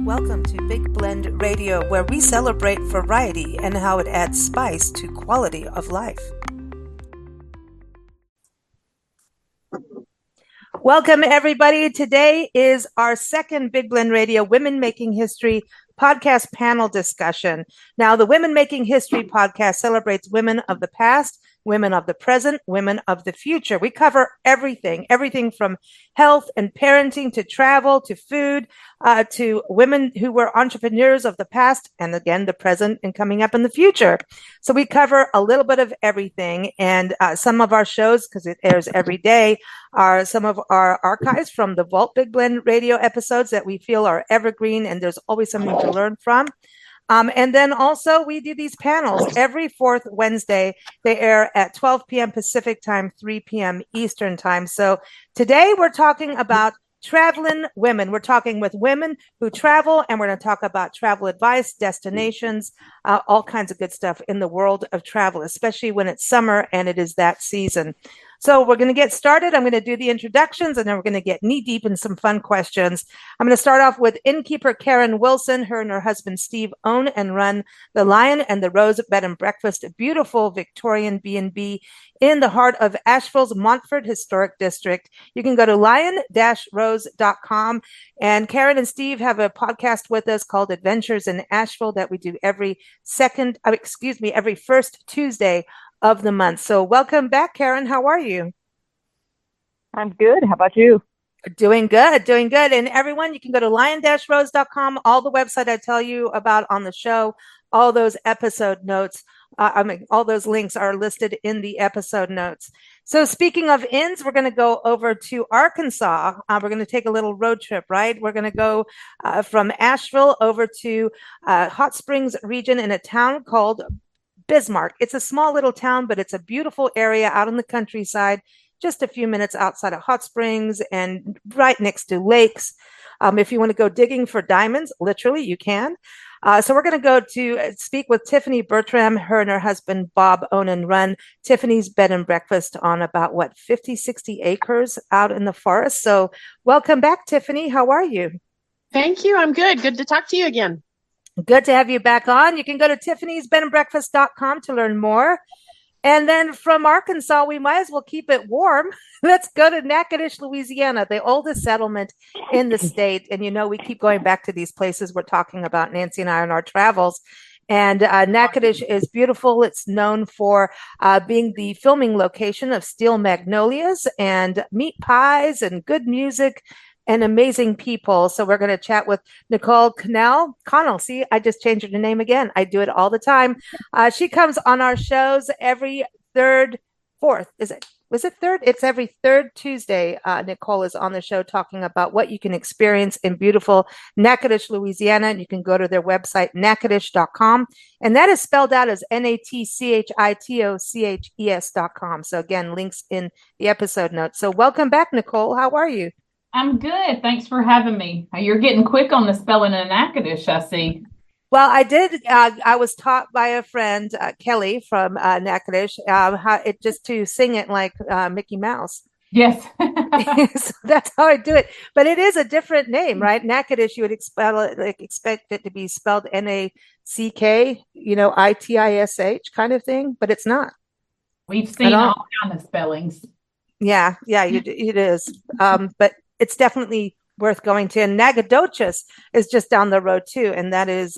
Welcome to Big Blend Radio, where we celebrate variety and how it adds spice to quality of life. Welcome, everybody. Today is our second Big Blend Radio Women Making History podcast panel discussion. Now, the Women Making History podcast celebrates women of the past, women of the present, women of the future. We cover everything from health and parenting to travel to food to women who were entrepreneurs of the past and again, the present and coming up in the future. So we cover a little bit of everything. And some of our shows, because it airs every day, are some of our archives from the Vault Big Blend Radio episodes that we feel are evergreen and there's always something to learn from. And then also we do these panels every fourth Wednesday. They air at 12 p.m. Pacific time, 3 p.m. Eastern time. So today we're talking about traveling women. We're talking with women who travel, and we're going to talk about travel advice, destinations, all kinds of good stuff in the world of travel, especially when it's summer and it is that season. So we're going to get started. I'm going to do the introductions, and then we're going to get knee deep in some fun questions. I'm going to start off with innkeeper Karen Wilson. Her and her husband Steve own and run the Lion and the Rose Bed and Breakfast, a beautiful Victorian B&B in the heart of Asheville's Montford Historic District. You can go to lion-rose.com. And Karen and Steve have a podcast with us called Adventures in Asheville that we do every first Tuesday of the month. So welcome back, Karen. How are you? I'm good. How about you? Doing good. And everyone, you can go to lion-rose.com. All the website I tell you about on the show, all those episode notes, all those links are listed in the episode notes. So speaking of inns, we're going to go over to Arkansas. We're going to take a little road trip, right? We're going to go from Asheville over to Hot Springs region in a town called Bismarck. It's a small little town, but it's a beautiful area out in the countryside, just a few minutes outside of Hot Springs and right next to lakes. If you want to go digging for diamonds, literally, you can. So we're going to go to speak with Tiffany Bertram. Her and her husband, Bob, own and run Tiffany's Bed and Breakfast on about, 50, 60 acres out in the forest. So welcome back, Tiffany. How are you? Thank you. I'm good. Good to talk to you again. Good to have you back on. You can go to tiffany'sbedandbreakfast.com to learn more. And then from Arkansas, we might as well keep it warm. Let's go to Natchitoches, Louisiana, the oldest settlement in the state. And, we keep going back to these places we're talking about, Nancy and I, on our travels. And Natchitoches is beautiful. It's known for being the filming location of Steel Magnolias and meat pies and good music and amazing people. So we're going to chat with Nicole Connell. See, I just changed her name again. I do it all the time. She comes on our shows every fourth. Was it third? It's every third Tuesday. Nicole is on the show talking about what you can experience in beautiful Natchitoches, Louisiana. And you can go to their website, natchitoches.com. And that is spelled out as NATCHITOCHES.com. So again, links in the episode notes. So welcome back, Nicole. How are you? I'm good. Thanks for having me. You're getting quick on the spelling of Natchitoches, I see. Well, I did. I was taught by a friend, Kelly from Natchitoches, how it just to sing it like Mickey Mouse. Yes. So that's how I do it. But it is a different name, right? Natchitoches, you would expect it to be spelled NACK, ITISH kind of thing, but it's not. We've seen all kinds of spellings. Yeah, it is. But it's definitely worth going to. And Nacogdoches is just down the road too. And that is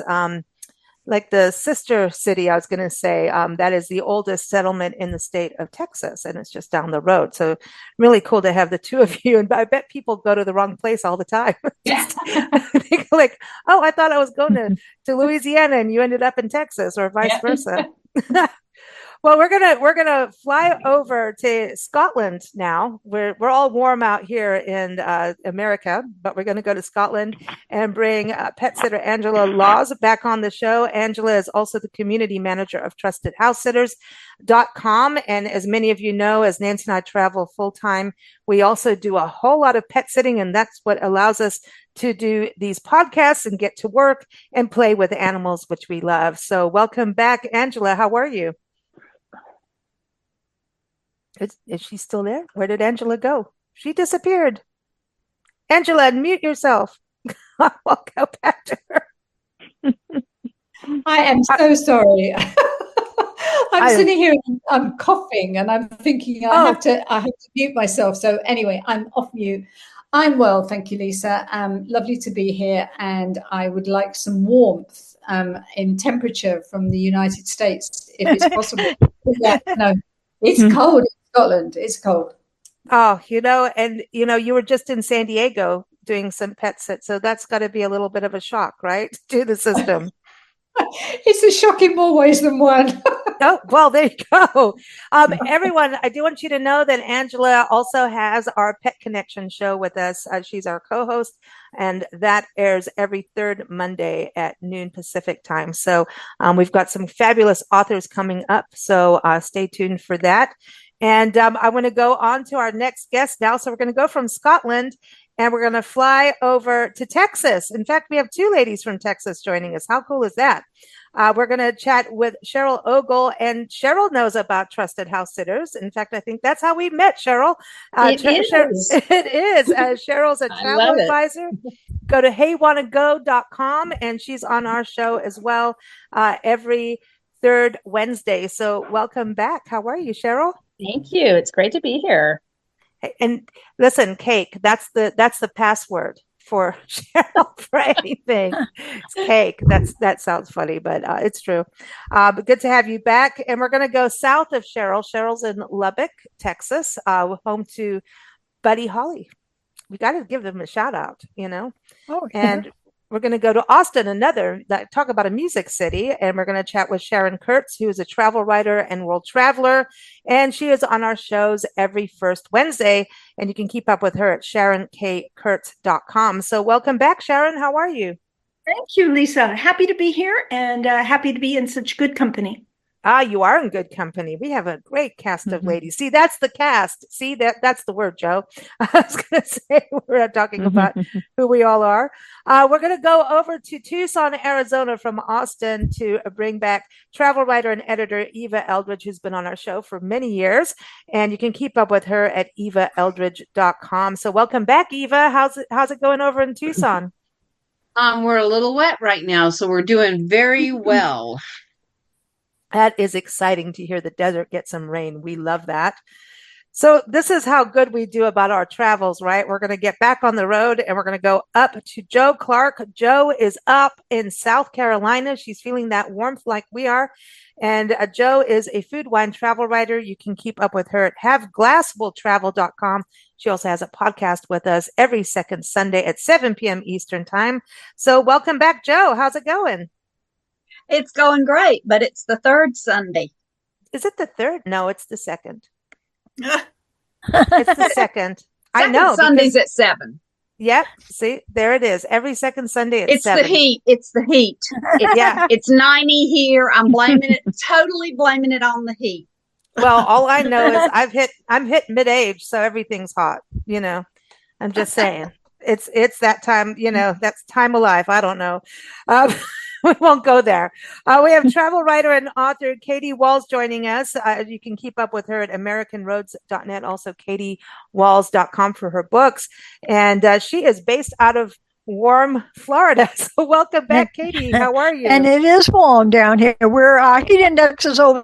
like the sister city, I was going to say. That is the oldest settlement in the state of Texas. And it's just down the road. So really cool to have the two of you. And I bet people go to the wrong place all the time. They go like, oh, I thought I was going to Louisiana and you ended up in Texas or vice versa. Well, we're gonna fly over to Scotland now. We're all warm out here in America, but we're gonna go to Scotland and bring pet sitter Angela Laws back on the show. Angela is also the community manager of TrustedHouseSitters.com, and as many of you know, as Nancy and I travel full time, we also do a whole lot of pet sitting, and that's what allows us to do these podcasts and get to work and play with animals, which we love. So, welcome back, Angela. How are you? Is she still there? Where did Angela go? She disappeared. Angela, unmute yourself. We'll go back to her. I am so sorry. I'm I- sitting here and I'm coughing and I'm thinking I have to mute myself. So anyway, I'm off mute. I'm well, thank you, Lisa. Lovely to be here, and I would like some warmth in temperature from the United States, if it's possible. Yeah, no, it's cold in Scotland. It's cold. Oh, and you were just in San Diego doing some pet sit, so that's got to be a little bit of a shock, right, to the system. It's a shock in more ways than one. Oh, well, there you go. Everyone, I do want you to know that Angela also has our Pet Connection show with us. She's our co-host, and that airs every third Monday at noon Pacific time. So we've got some fabulous authors coming up. So stay tuned for that. And I want to go on to our next guest now. So we're going to go from Scotland and we're going to fly over to Texas. In fact, we have two ladies from Texas joining us. How cool is that? We're going to chat with Cheryl Ogle, and Cheryl knows about Trusted House Sitters. In fact, I think that's how we met, Cheryl. It is. It is. Cheryl's a travel advisor. Go to heywannago.com, and she's on our show as well every third Wednesday. So welcome back. How are you, Cheryl? Thank you. It's great to be here. And listen, cake, that's the password for Cheryl for anything. It's cake. That sounds funny, but it's true. But good to have you back. And we're going to go south of Cheryl. Cheryl's in Lubbock, Texas, home to Buddy Holly. We got to give them a shout out, Oh, yeah. And we're going to go to Austin, talk about a music city, and we're going to chat with Sharon Kurtz, who is a travel writer and world traveler, and she is on our shows every first Wednesday, and you can keep up with her at SharonKKurtz.com. So welcome back, Sharon. How are you? Thank you, Lisa. Happy to be here and happy to be in such good company. You are in good company. We have a great cast of ladies. See, that's the cast. See, that's the word, Joe. I was going to say we're not talking about who we all are. We're going to go over to Tucson, Arizona from Austin to bring back travel writer and editor Eva Eldridge, who's been on our show for many years. And you can keep up with her at evaeldridge.com. So welcome back, Eva. How's it going over in Tucson? We're a little wet right now, so we're doing very well. That is exciting to hear the desert get some rain. We love that. So this is how good we do about our travels, right? We're going to get back on the road and we're going to go up to Joe Clark. Joe is up in South Carolina. She's feeling that warmth like we are. And Joe is a food, wine travel writer. You can keep up with her at haveglassfultravel.com. She also has a podcast with us every second Sunday at 7 p.m. Eastern time. So welcome back, Joe. How's it going? It's going great, but it's the third Sunday. Is it the third? No, it's the second. It's the second. I know. Sunday's at 7. Yep. See, there it is. Every second Sunday at 7. It's the heat. It's the heat. Yeah. It's 90 here. I'm totally blaming it on the heat. Well, all I know is I'm hit mid-age, so everything's hot. I'm just saying. It's that time, that's time of life. I don't know. We won't go there. We have travel writer and author Katie Walls joining us. You can keep up with her at AmericanRoads.net, also KatieWalls.com for her books. And she is based out of warm Florida. So welcome back, Katie. How are you? And it is warm down here. Our heat index is over.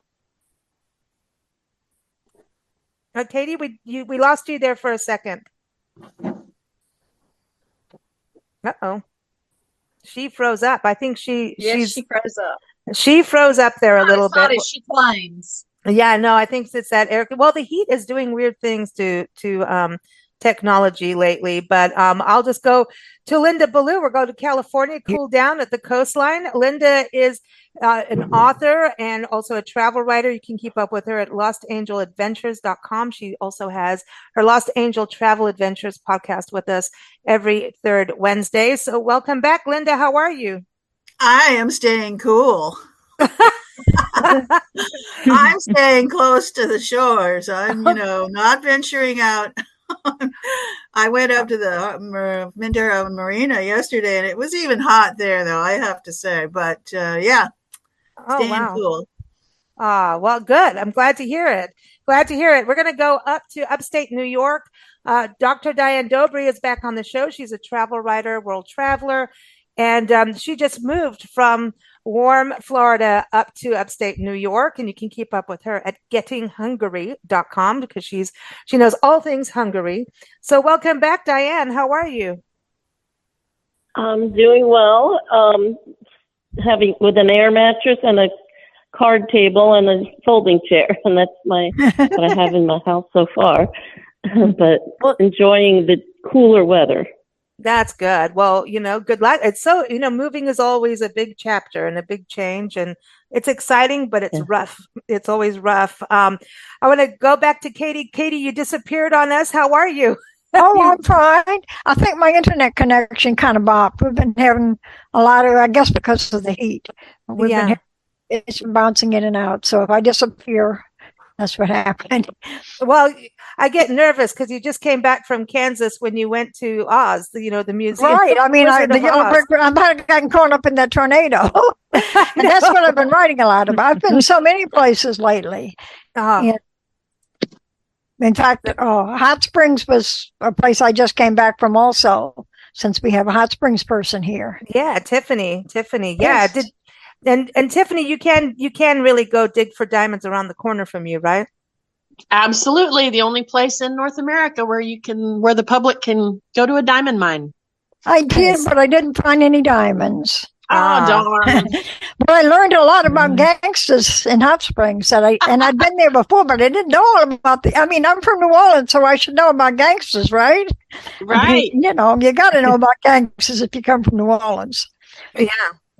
Katie, we lost you there for a second. Uh-oh. She froze up. I think she froze up. She froze up there a little bit. She claims. Yeah, no, I think it's that air. Well, the heat is doing weird things to technology lately, but I'll just go to Linda Ballou. We're going to California, cool down at the coastline. Linda is an author and also a travel writer. You can keep up with her at lostangeladventures.com. She also has her Lost Angel Travel Adventures podcast with us every third Wednesday. So welcome back, Linda. How are you? I am staying cool. I'm staying close to the shores. I'm, not venturing out. I went up to the Ventura Marina yesterday, and it was even hot there, though, I have to say. But, staying cool. Well, good. I'm glad to hear it. We're going to go up to upstate New York. Dr. Diane Dobry is back on the show. She's a travel writer, world traveler, and she just moved from warm Florida up to upstate New York. And you can keep up with her at gettinghungary.com because she knows all things Hungary. So welcome back, Diane. How are you? I'm doing well. Having with an air mattress and a card table and a folding chair, and that's what I have in my house so far. But enjoying the cooler weather. That's good. Well, good luck. It's so, moving is always a big chapter and a big change, and it's exciting, but it's rough. It's always rough. I want to go back to Katie. Katie, you disappeared on us. How are you? Oh, I'm fine. I think my internet connection kind of bopped. We've been having a lot of, I guess, because of the heat. It's bouncing in and out. So if I disappear, that's what happened. Well, I get nervous because you just came back from Kansas when you went to Oz, the museum. Right. I mean, the yellow brick, I might have gotten caught up in that tornado. And that's what I've been writing a lot about. I've been so many places lately. In fact, Hot Springs was a place I just came back from also, since we have a Hot Springs person here. Yeah, Tiffany. Yeah. Yes. And Tiffany, you can really go dig for diamonds around the corner from you, right? Absolutely. The only place in North America where the public can go to a diamond mine. I did, but I didn't find any diamonds. Oh, darn. But I learned a lot about gangsters in Hot Springs, and I'd been there before, but I didn't know all about I'm from New Orleans, so I should know about gangsters, right? Right. You got to know about gangsters if you come from New Orleans.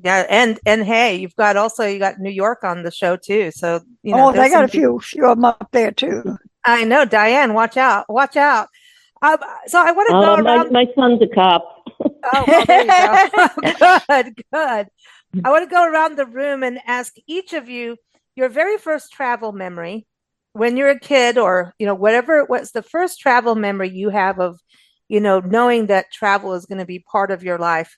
Yeah, and hey, you got New York on the show too, so they got a few of them up there too. I know, Diane. Watch out! So I want to go around. My son's a cop. Oh, well, there you go. Good. I want to go around the room and ask each of you your very first travel memory when you're a kid, or whatever it was, the first travel memory you have of knowing that travel is going to be part of your life.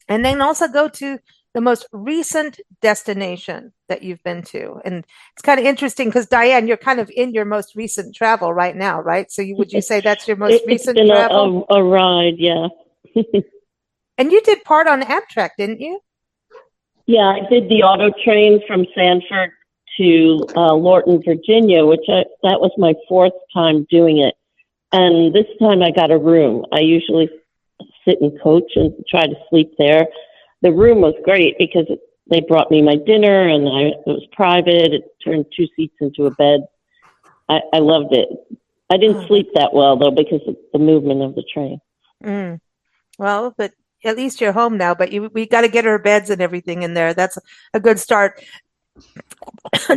And then also go to the most recent destination that you've been to. And it's kind of interesting because, Diane, you're kind of in your most recent travel right now, right? So would you say that's your most recent travel? A ride, yeah. And you did part on Amtrak, didn't you? Yeah, I did the auto train from Sanford to Lorton, Virginia, that was my fourth time doing it. And this time I got a room. I usually sit in coach and try to sleep there. The room was great because they brought me my dinner, and it was private. It turned 2 seats into a bed. I loved it. I didn't sleep that well though because of the movement of the train. Well, but at least you're home now. But we got to get our beds and everything in there. That's a good start.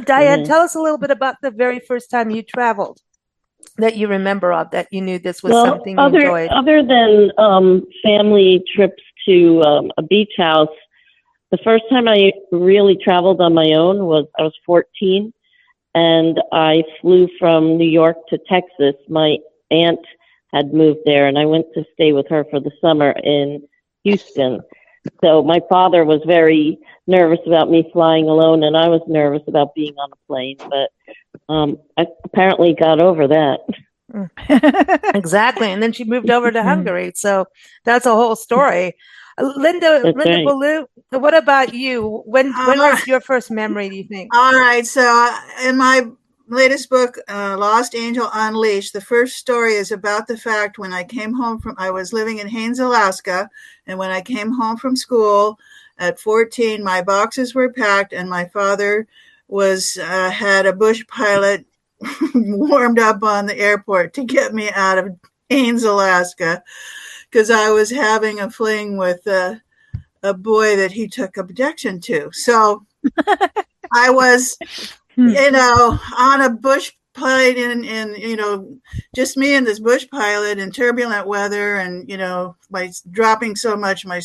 Diane, tell us a little bit about the very first time you traveled that you remember of, that you knew this was something you enjoyed. Other than family trips to a beach house, the first time I really traveled on my own I was 14, and I flew from New York to Texas. My aunt had moved there, and I went to stay with her for the summer in Houston. So my father was very nervous about me flying alone, and I was nervous about being on a plane, but I apparently got over that. Exactly. And then she moved over to Hungary. So that's a whole story. Linda right. Ballou, what about you? When was your first memory, do you think? All right. So in my latest book, Lost Angel Unleashed, the first story is about the fact when I was living in Haines, Alaska, and when I came home from school at 14, my boxes were packed, and my father had a bush pilot warmed up on the airport to get me out of Haines, Alaska, because I was having a fling with a boy that he took objection to. So I was, on a bush plane in just me and this bush pilot in turbulent weather, and by dropping so much, my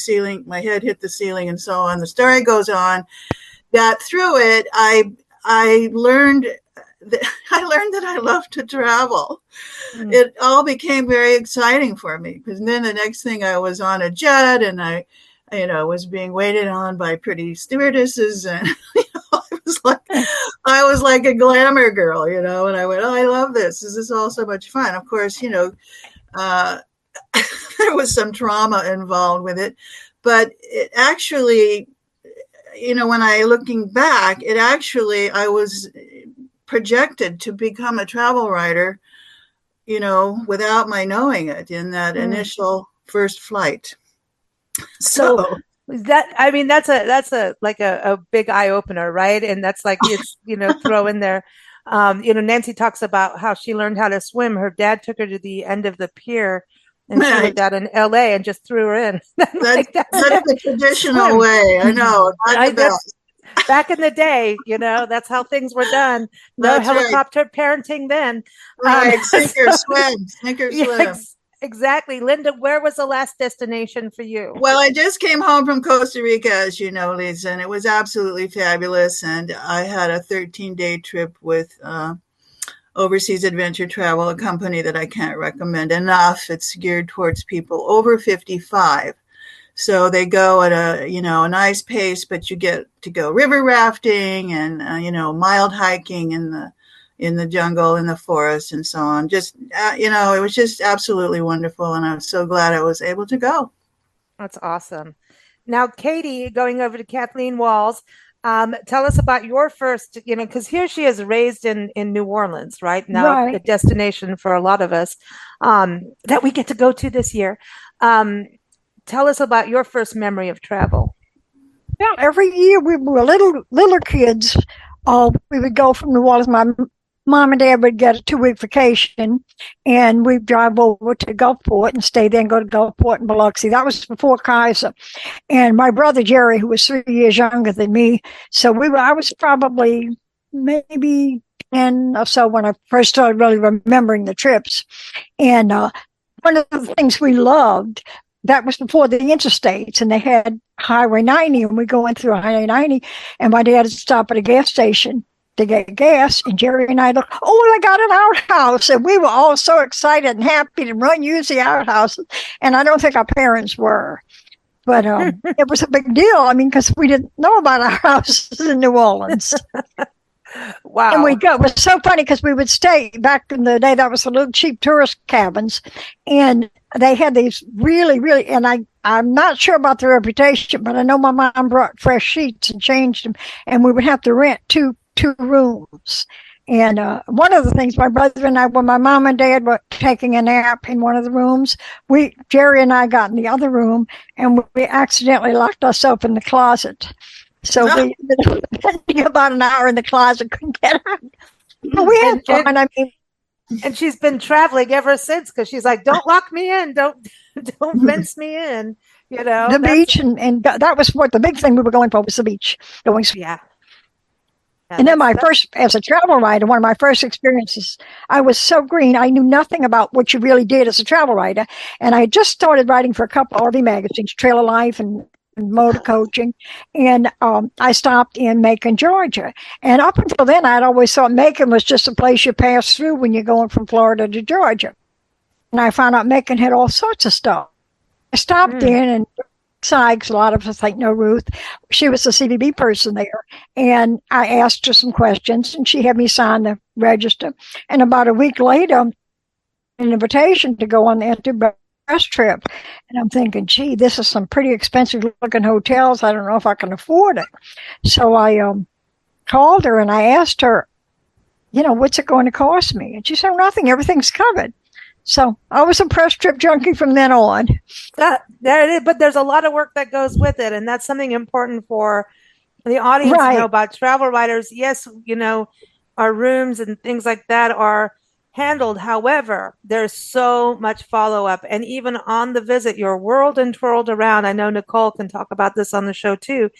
head hit the ceiling, and so on. The story goes on that through it, I learned that I love to travel. It all became very exciting for me, because then the next thing I was on a jet, and I was being waited on by pretty stewardesses, and I was like, I was like a glamour girl, and I went, oh, I love this. This is all so much fun. Of course, there was some trauma involved with it, but it actually, when looking back, I was projected to become a travel writer, without my knowing it in that initial first flight. So that's a like a big eye opener, right? And that's like, it's, throw in there. Nancy talks about how she learned how to swim. Her dad took her to the end of the pier, and she lived out in LA, and just threw her in. That's the traditional way. I know. Back in the day, that's how things were done. No That's helicopter parenting then. Right. Sink or swim. Sink or swim. Exactly. Linda, where was the last destination for you? Well, I just came home from Costa Rica, as you know, Lisa, and it was absolutely fabulous. And I had a 13-day trip with Overseas Adventure Travel, a company that I can't recommend enough. It's geared towards people over 55. So they go at a nice pace, but you get to go river rafting and mild hiking in the jungle, in the forest, and so on. Just it was just absolutely wonderful, and I'm so glad I was able to go. That's awesome. Now, Katie, going over to Kathleen Walls, tell us about your first, because here she is raised in New Orleans, right? Now, a destination for a lot of us that we get to go to this year. Tell us about your first memory of travel. Well, every year we were little kids. We would go from New Orleans. My mom and dad would get a 2-week vacation, and we'd drive over to Gulfport and stay there and go to Gulfport and Biloxi. That was before Kaiser. And my brother Jerry, who was 3 years younger than me, so I was probably maybe 10 or so when I first started really remembering the trips. And one of the things we loved, that was before the interstates, and they had Highway 90, and we going through Highway 90, and my dad would stop at a gas station to get gas, and Jerry and I looked, they got an outhouse, and we were all so excited and happy to use the outhouse, and I don't think our parents were, but it was a big deal, because we didn't know about our houses in New Orleans. Wow. And it was so funny because we would stay back in the day, that was the little cheap tourist cabins, and they had these really, really, and I'm not sure about their reputation, but I know my mom brought fresh sheets and changed them, and we would have to rent two rooms. And one of the things, my brother and I, when my mom and dad were taking a nap in one of the rooms, Jerry and I got in the other room, and we accidentally locked ourselves in the closet. So we spent about an hour in the closet, couldn't get out. But we had fun. And she's been traveling ever since, because she's like, don't lock me in, don't fence me in, The beach, and that was what the big thing we were going for, was the beach. And then as a travel writer, one of my first experiences, I was so green. I knew nothing about what you really did as a travel writer. And I had just started writing for a couple RV magazines, Trailer Life and motor coaching. And I stopped in Macon, Georgia. And up until then, I'd always thought Macon was just a place you pass through when you're going from Florida to Georgia. And I found out Macon had all sorts of stuff. I stopped in, and Sykes, a lot of us know Ruth. She was the CBB person there. And I asked her some questions, and she had me sign the register. And about a week later, an invitation to go on the bus trip. And I'm thinking, gee, this is some pretty expensive looking hotels. I don't know if I can afford it. So I called her and I asked her, what's it going to cost me? And she said, nothing, everything's covered. So I was a press trip junkie from then on. There it is, but there's a lot of work that goes with it. And that's something important for the audience to know about travel writers. Yes, our rooms and things like that are handled. However, there's so much follow-up, and even on the visit, you're whirled and twirled around. I know Nicole can talk about this on the show too.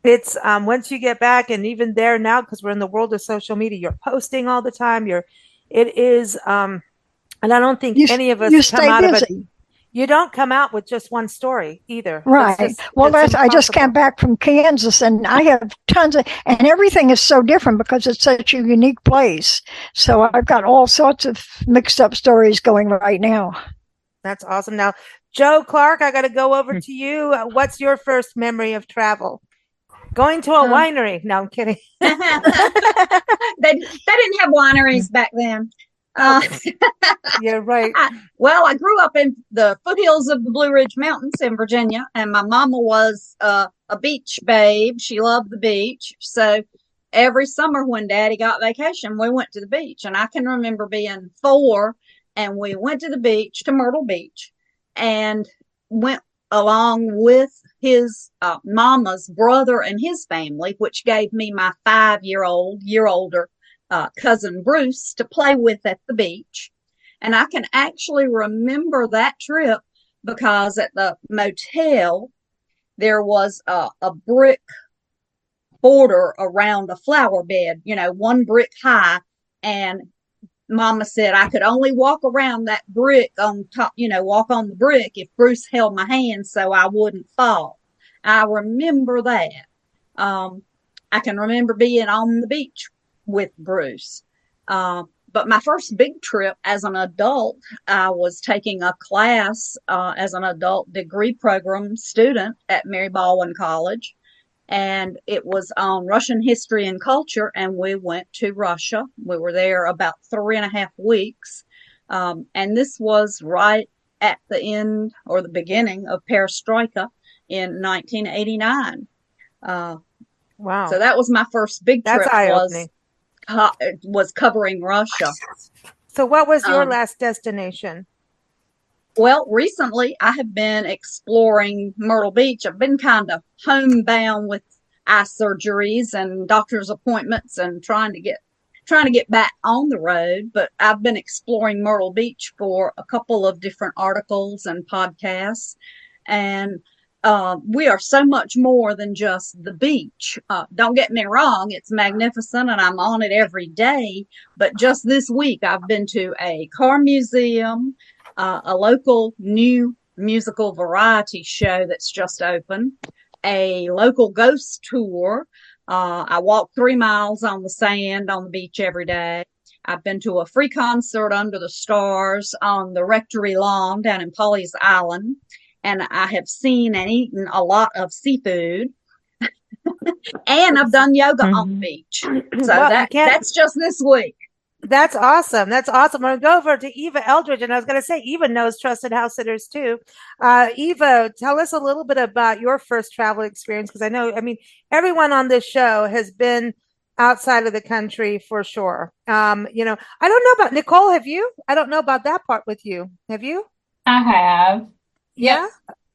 It's once you get back, and even there now, because we're in the world of social media, you're posting all the time. It is, and I don't think any of us come out of it. You don't come out with just one story either. Right. I just came back from Kansas, and I have tons of, and everything is so different because it's such a unique place. So I've got all sorts of mixed up stories going right now. That's awesome. Now, Joe Clark, I got to go over to you. What's your first memory of travel? Going to a winery. No, I'm kidding. They didn't have wineries back then. You're right. I grew up in the foothills of the Blue Ridge Mountains in Virginia, and my mama was a beach babe. She loved the beach. So every summer when Daddy got vacation, we went to the beach. And I can remember being 4, and we went to the beach, to Myrtle Beach, and went along with his mama's brother and his family, which gave me my 5-year older cousin Bruce to play with at the beach. And I can actually remember that trip because at the motel, there was a brick border around a flower bed, 1 brick high. And Mama said I could only walk around that brick on top, walk on the brick if Bruce held my hand so I wouldn't fall. I remember that. I can remember being on the beach with Bruce. But my first big trip as an adult, I was taking a class as an adult degree program student at Mary Baldwin College. And it was on Russian history and culture, and we went to Russia. We were there about 3.5 weeks. And this was right at the end or the beginning of Perestroika in 1989. Wow. So that was my first big trip. That's eye-opening. Was covering Russia. So what was your last destination? Well, recently I have been exploring Myrtle Beach. I've been kind of homebound with eye surgeries and doctor's appointments and trying to get back on the road. But I've been exploring Myrtle Beach for a couple of different articles and podcasts. And we are so much more than just the beach. Don't get me wrong, it's magnificent and I'm on it every day. But just this week, I've been to a car museum, a local new musical variety show that's just open, a local ghost tour. I walk 3 miles on the sand on the beach every day. I've been to a free concert under the stars on the Rectory lawn down in Pawleys Island. And I have seen and eaten a lot of seafood. And I've done yoga on the beach. So that's just this week. That's awesome. That's awesome. I'm going to go over to Eva Eldridge. And I was going to say, Eva knows Trusted House Sitters too. Eva, tell us a little bit about your first travel experience. Because everyone on this show has been outside of the country for sure. I don't know about Nicole. Have you? I don't know about that part with you. Have you? I have. Yeah.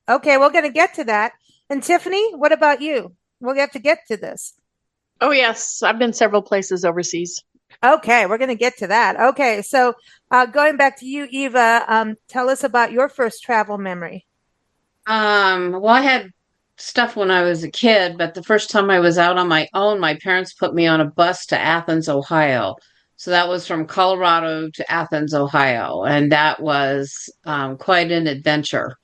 Okay. We're going to get to that. And Tiffany, what about you? We'll have to get to this. Oh, yes. I've been several places overseas. Okay. We're going to get to that. Okay. So going back to you, Eva, tell us about your first travel memory. Well, I had stuff when I was a kid, but the first time I was out on my own, my parents put me on a bus to Athens, Ohio. So that was from Colorado to Athens, Ohio. And that was quite an adventure,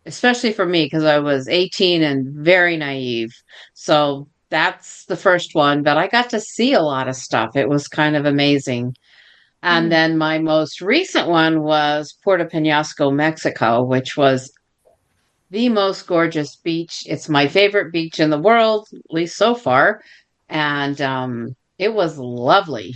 especially for me because I was 18 and very naive. So that's the first one. But I got to see a lot of stuff. It was kind of amazing. And then my most recent one was Puerto Penasco, Mexico, which was the most gorgeous beach. It's my favorite beach in the world, at least so far. And it was lovely.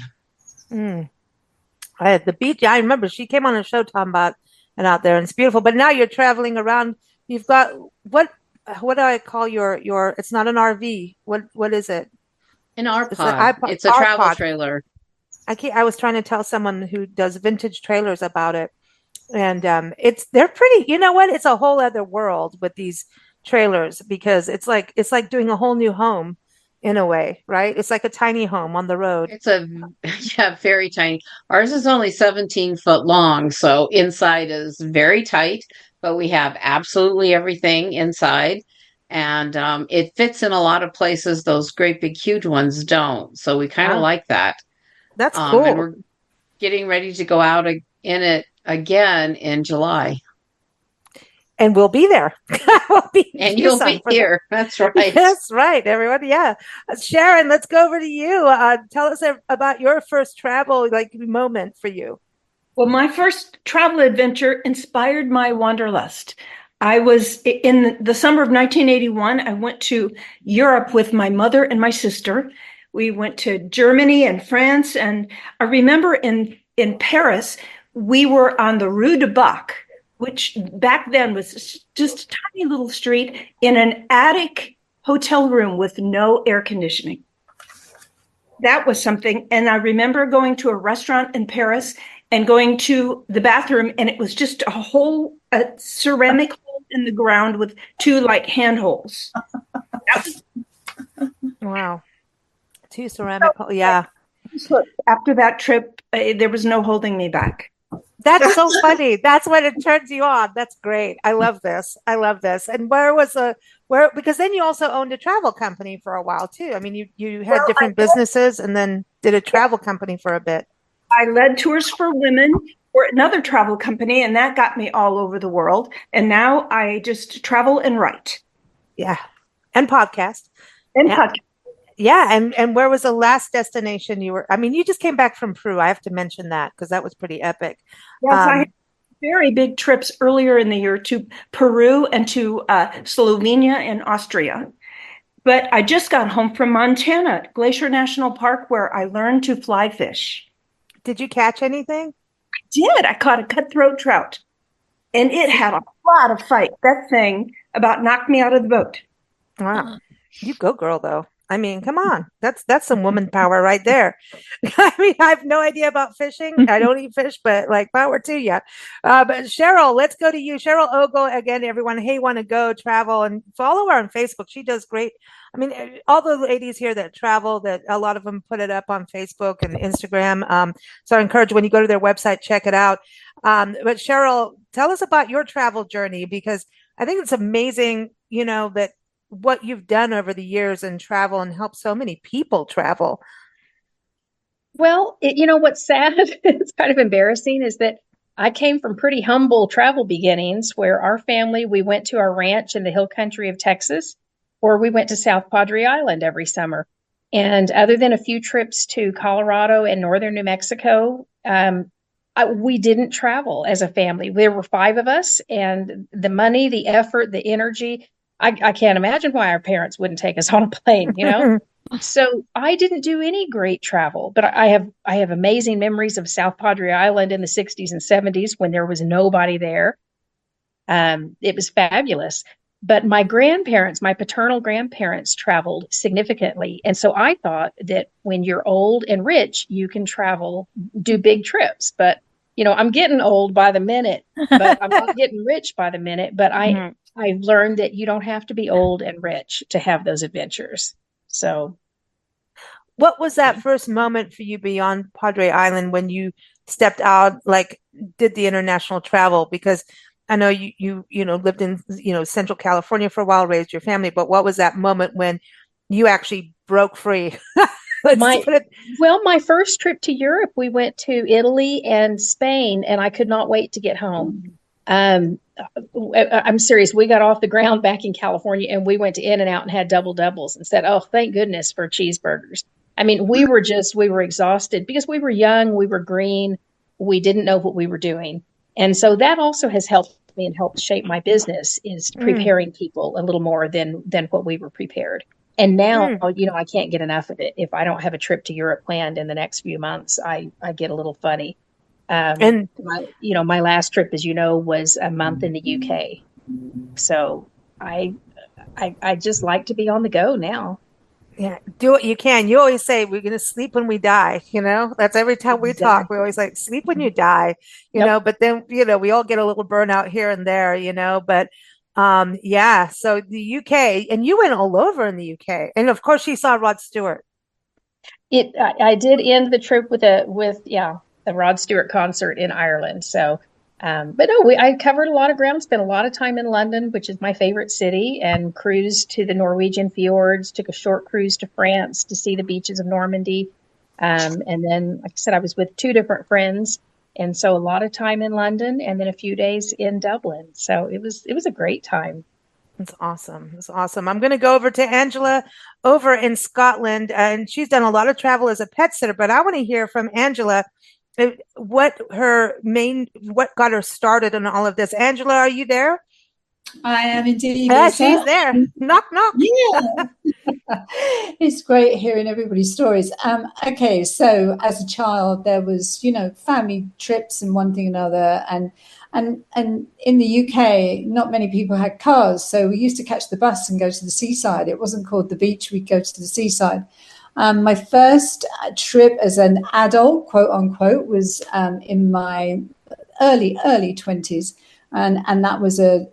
The beach. I remember she came on a show talking about and out there, and it's beautiful. But now you're traveling around. You've got what do I call your? It's not an RV. What is it? An RPod. It's a travel trailer. I was trying to tell someone who does vintage trailers about it, and they're pretty. You know what? It's a whole other world with these trailers because it's like doing a whole new home. In a way, right? It's like a tiny home on the road. It's very tiny. Ours is only 17 foot long, so inside is very tight, but we have absolutely everything inside. And it fits in a lot of places those great big huge ones don't. So we kind of like that. That's cool. And we're getting ready to go out in it again in July. And we'll be there. And you'll be here. That's right. That's right, everyone. Yeah. Sharon, let's go over to you. Tell us about your first travel moment for you. Well, my first travel adventure inspired my wanderlust. I was in the summer of 1981. I went to Europe with my mother and my sister. We went to Germany and France. And I remember in Paris, we were on the Rue de Bac, which back then was just a tiny little street in an attic hotel room with no air conditioning. That was something. And I remember going to a restaurant in Paris and going to the bathroom, and it was just a ceramic hole in the ground with two like handholds. Wow. Two ceramic holes. Yeah. After that trip, there was no holding me back. That's so funny. That's when it turns you on. That's great. I love this. I love this. And because then you also owned a travel company for a while too. I mean, you had different businesses and then did a travel company for a bit. I led tours for women for another travel company, and that got me all over the world. And now I just travel and write. Yeah. And podcast. Podcast. Yeah. And where was the last destination you were? I mean, you just came back from Peru. I have to mention that because that was pretty epic. Yes, I had very big trips earlier in the year to Peru and to Slovenia and Austria. But I just got home from Montana, Glacier National Park, where I learned to fly fish. Did you catch anything? I did. I caught a cutthroat trout, and it had a lot of fight. That thing about knocked me out of the boat. Wow. You go, girl, though. I mean, come on. That's some woman power right there. I mean, I have no idea about fishing. I don't eat fish, but like power to you. But Cheryl, let's go to you. Cheryl Ogle, again, everyone. Hey, want to go travel and follow her on Facebook. She does great. I mean, all the ladies here that travel, that a lot of them put it up on Facebook and Instagram. So I encourage when you go to their website, check it out. But Cheryl, tell us about your travel journey, because I think it's amazing, that what you've done over the years in travel and helped so many people travel. Well, what's sad, it's kind of embarrassing, is that I came from pretty humble travel beginnings where our family, we went to our ranch in the hill country of Texas, or we went to South Padre Island every summer. And other than a few trips to Colorado and northern New Mexico, we didn't travel as a family. There were 5 of us, and the money, the effort, the energy, I can't imagine why our parents wouldn't take us on a plane, So I didn't do any great travel, but I have amazing memories of South Padre Island in the 60s and 70s when there was nobody there. It was fabulous. But my paternal grandparents traveled significantly. And so I thought that when you're old and rich, you can travel, do big trips. But, I'm getting old by the minute, but I'm not getting rich by the minute. But I've learned that you don't have to be old and rich to have those adventures. So what was that first moment for you beyond Padre Island when you stepped out, like did the international travel? Because I know you lived in, Central California for a while, raised your family, but what was that moment when you actually broke free? My first trip to Europe, we went to Italy and Spain, and I could not wait to get home. I'm serious. We got off the ground back in California and we went to In-N-Out and had double doubles and said, oh, thank goodness for cheeseburgers. I mean, we were exhausted because we were young, we were green, we didn't know what we were doing. And so that also has helped me and helped shape my business, is preparing people a little more than what we were prepared. And now, I can't get enough of it. If I don't have a trip to Europe planned in the next few months, I get a little funny. And my last trip, as you know, was a month in the UK. So I just like to be on the go now. Yeah, do what you can. You always say we're going to sleep when we die. That's every time we talk. We always like sleep when you die. But then we all get a little burnout here and there. But yeah. So the UK, and you went all over in the UK, and of course, you saw Rod Stewart. I did end the trip with a Rod Stewart concert in Ireland. So, but no, I covered a lot of ground, spent a lot of time in London, which is my favorite city, and cruised to the Norwegian fjords, took a short cruise to France to see the beaches of Normandy. And then, like I said, I was with 2 different friends. And so a lot of time in London and then a few days in Dublin. So it was a great time. It's awesome. It's awesome. I'm going to go over to Angela over in Scotland, and she's done a lot of travel as a pet sitter, but I want to hear from Angela what got her started in all of this. Angela, are you there? I am indeed. Yeah, Lisa. she's there. Knock, knock. Yeah. It's great hearing everybody's stories. Okay, so as a child, there was, family trips and one thing and another, and in the UK, not many people had cars, so we used to catch the bus and go to the seaside. It wasn't called the beach; we'd go to the seaside. My first trip as an adult, quote unquote, was in my early 20s. And that was a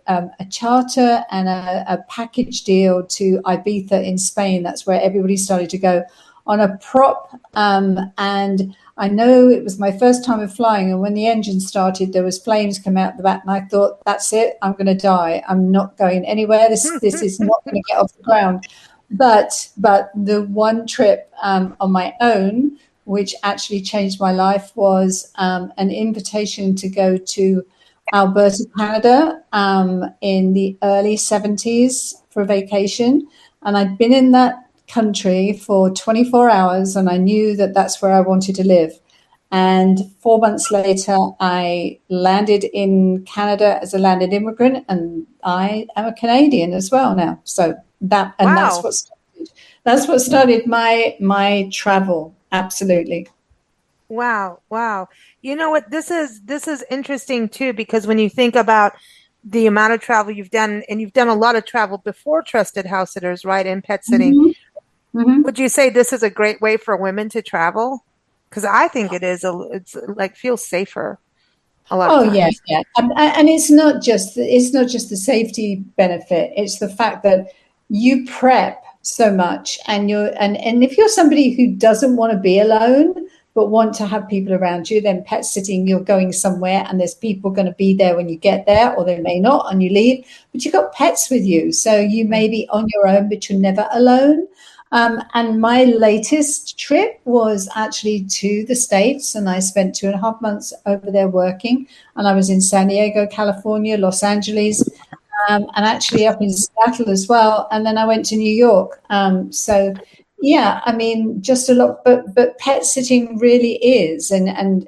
charter and a package deal to Ibiza in Spain. That's where everybody started to go on a prop. And I know it was my first time of flying. And when the engine started, there was flames coming out the back. And I thought, that's it. I'm going to die. I'm not going anywhere. This is not going to get off the ground. But the one trip on my own, which actually changed my life, was an invitation to go to Alberta, Canada, in the early 70s for vacation. And I'd been in that country for 24 hours and I knew that that's where I wanted to live. And 4 months later, I landed in Canada as a landed immigrant, and I am a Canadian as well now. So that's what started my travel. Absolutely. Wow. You know what? This is interesting too, because when you think about the amount of travel you've done, and you've done a lot of travel before Trusted House Sitters, right? In pet sitting. Mm-hmm. Would you say this is a great way for women to travel? Because I think it is. It's like feels safer a lot of times. Yeah. And it's not just the safety benefit. It's the fact that you prep so much, and if you're somebody who doesn't want to be alone but want to have people around you, then pet sitting, you're going somewhere and there's people going to be there when you get there, or they may not, and you leave, but you've got pets with you. So you may be on your own, but you're never alone. And my latest trip was actually to the States, and I spent 2.5 months over there working. And I was in San Diego, California, Los Angeles, and actually up in Seattle as well. And then I went to New York. So yeah, I mean, just a lot, but pet sitting really is, and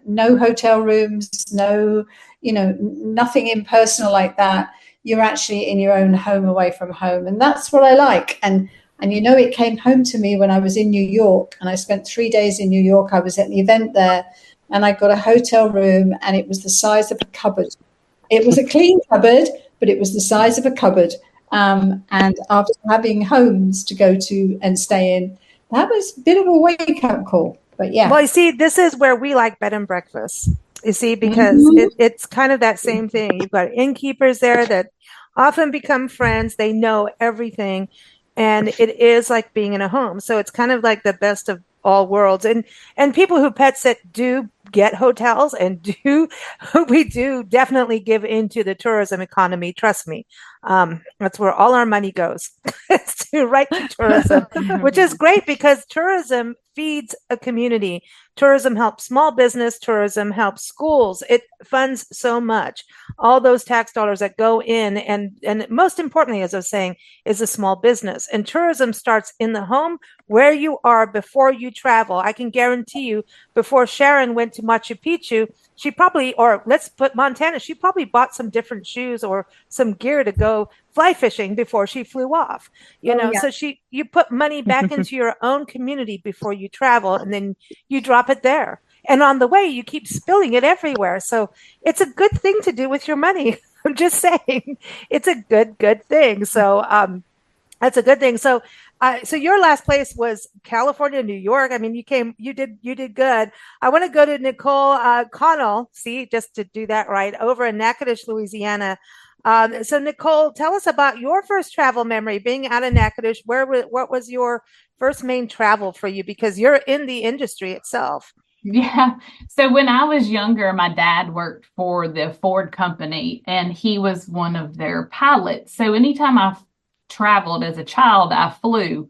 no hotel rooms, no, nothing impersonal like that. You're actually in your own home, away from home, and that's what I like. And it came home to me when I was in New York, and I spent 3 days in New York. I was at an event there, and I got a hotel room, and it was the size of a cupboard. It was a clean cupboard, but it was the size of a cupboard. And after having homes to go to and stay in, that was a bit of a wake-up call. But yeah. Well, you see, this is where we like bed and breakfast. You see, because it's kind of that same thing. You've got innkeepers there that often become friends. They know everything. And it is like being in a home. So it's kind of like the best of all worlds. And people who pet sit do get hotels, and we do definitely give into the tourism economy. Trust me. That's where all our money goes. It's right to tourism, which is great because tourism feeds a community. Tourism helps small business. Tourism helps schools. It funds so much. All those tax dollars that go in, and most importantly, as I was saying, is a small business. And tourism starts in the home where you are before you travel. I can guarantee you, before Sharon went to Machu Picchu, she probably, or let's put Montana, she probably bought some different shoes or some gear to go fly fishing before she flew off. So you put money back into your own community before you travel, and then you drop it there. And on the way, you keep spilling it everywhere. So it's a good thing to do with your money. I'm just saying, it's a good thing. So that's a good thing. So your last place was California, New York. I mean, you did good. I want to go to Nicole Connell, just to do that right, over in Natchitoches, Louisiana. So Nicole, tell us about your first travel memory being out of Natchitoches. What was your first main travel for you? Because you're in the industry itself. Yeah. So when I was younger, my dad worked for the Ford company, and he was one of their pilots. So anytime I traveled as a child, I flew.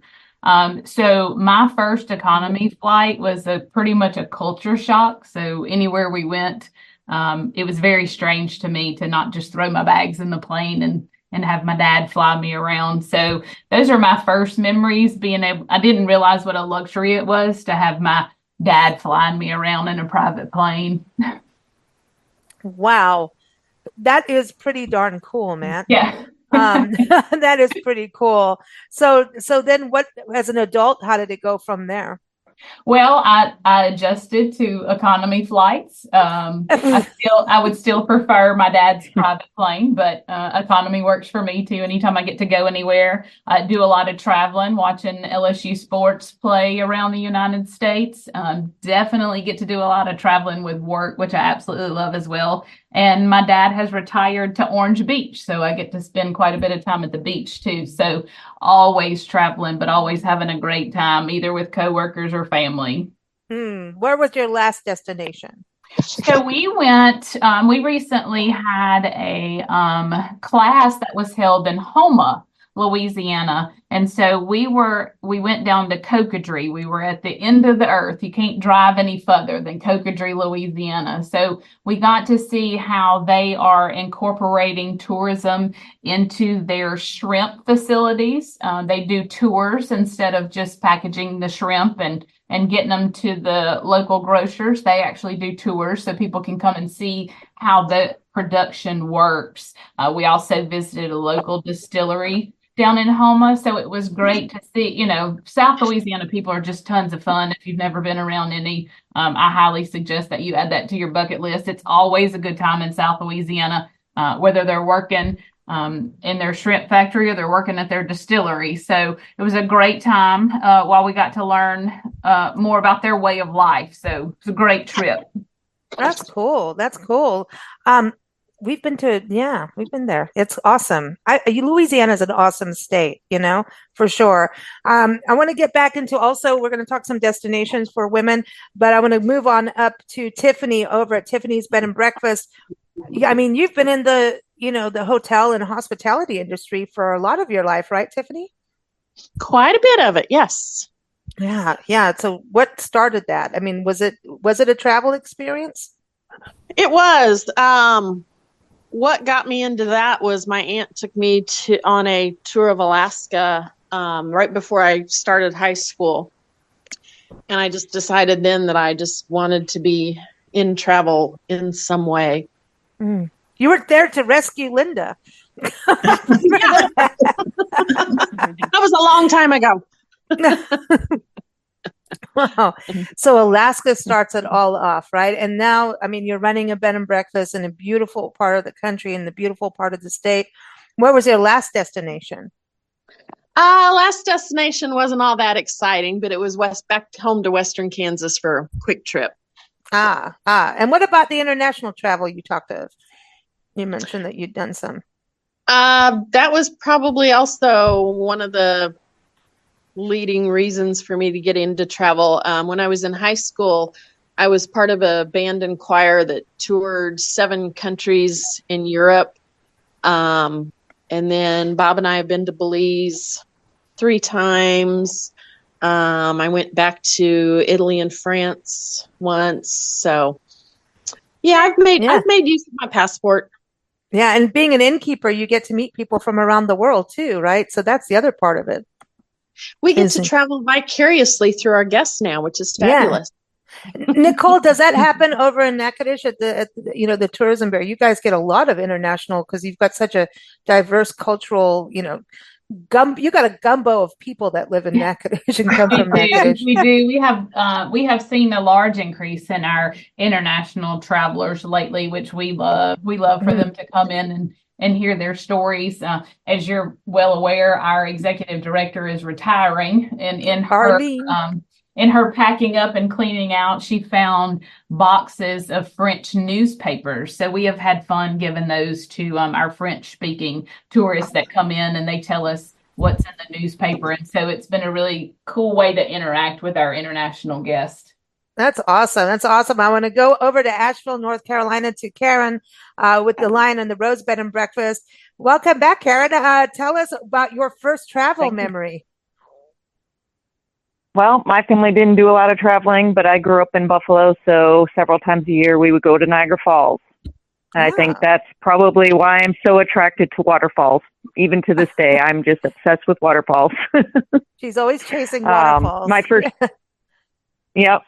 So my first economy flight was pretty much a culture shock. So anywhere we went, it was very strange to me to not just throw my bags in the plane and have my dad fly me around. So those are my first memories. I didn't realize what a luxury it was to have my dad flying me around in a private plane. Wow. that is pretty darn cool, man. Yeah. That is pretty cool. So then what, as an adult, how did it go from there? Well, I adjusted to economy flights. I would still prefer my dad's private plane, but economy works for me too. Anytime I get to go anywhere, I do a lot of traveling, watching LSU sports play around the United States. Definitely get to do a lot of traveling with work, which I absolutely love as well. And my dad has retired to Orange Beach, so I get to spend quite a bit of time at the beach too. So always traveling, but always having a great time, either with coworkers or family. Where was your last destination? So we recently had a class that was held in Houma, Louisiana. And so we went down to Cocodrie. We were at the end of the earth. You can't drive any further than Cocodrie, Louisiana. So we got to see how they are incorporating tourism into their shrimp facilities. They do tours instead of just packaging the shrimp and getting them to the local grocers. They actually do tours so people can come and see how the production works. We also visited a local distillery down in Houma, so it was great to see. South Louisiana people are just tons of fun. If you've never been around any, I highly suggest that you add that to your bucket list. It's always a good time in South Louisiana, whether they're working in their shrimp factory or they're working at their distillery. So it was a great time while we got to learn more about their way of life. So it's a great trip. That's cool. That's cool. We've been there. It's awesome. Louisiana is an awesome state, for sure. I want to get back into also, we're going to talk some destinations for women, but I want to move on up to Tiffany over at Tiffany's Bed and Breakfast. Yeah, I mean, you've been in the hotel and hospitality industry for a lot of your life, right, Tiffany? Quite a bit of it, yes. Yeah. So what started that? I mean, was it a travel experience? It was. What got me into that was my aunt took me on a tour of Alaska right before I started high school. And I just decided then that I just wanted to be in travel in some way. You were there to rescue Linda. That was a long time ago. Wow. So Alaska starts it all off, right? And now, I mean, you're running a bed and breakfast in a beautiful part of the country, in the beautiful part of the state. Where was your last destination? Last destination wasn't all that exciting, but it was back home to Western Kansas for a quick trip. And what about the international travel you talked of? You mentioned that you'd done some. That was probably also one of the leading reasons for me to get into travel. When I was in high school, I was part of a band and choir that toured 7 countries in Europe. And then Bob and I have been to Belize 3 times. I went back to Italy and France once. So yeah, I've made use of my passport. Yeah, and being an innkeeper, you get to meet people from around the world too, right? So that's the other part of it. We get to travel vicariously through our guests now, which is fabulous. Yeah. Nicole, does that happen over in Natchitoches at the tourism bureau? You guys get a lot of international because you've got such a diverse cultural, you got a gumbo of people that live in Natchitoches and come from Natchitoches. We do. We have seen a large increase in our international travelers lately, which we love. We love for them to come in and hear their stories. As you're well aware, our executive director is retiring, and in her packing up and cleaning out, she found boxes of French newspapers. So we have had fun giving those to our French-speaking tourists that come in, and they tell us what's in the newspaper. And so it's been a really cool way to interact with our international guests. That's awesome. That's awesome. I want to go over to Asheville, North Carolina, to Karen with the Lion and the Rose Bed and Breakfast. Welcome back, Karen. Tell us about your first travel memory. Well, my family didn't do a lot of traveling, but I grew up in Buffalo, so several times a year we would go to Niagara Falls. And I think that's probably why I'm so attracted to waterfalls. Even to this day, I'm just obsessed with waterfalls. She's always chasing waterfalls. Yep.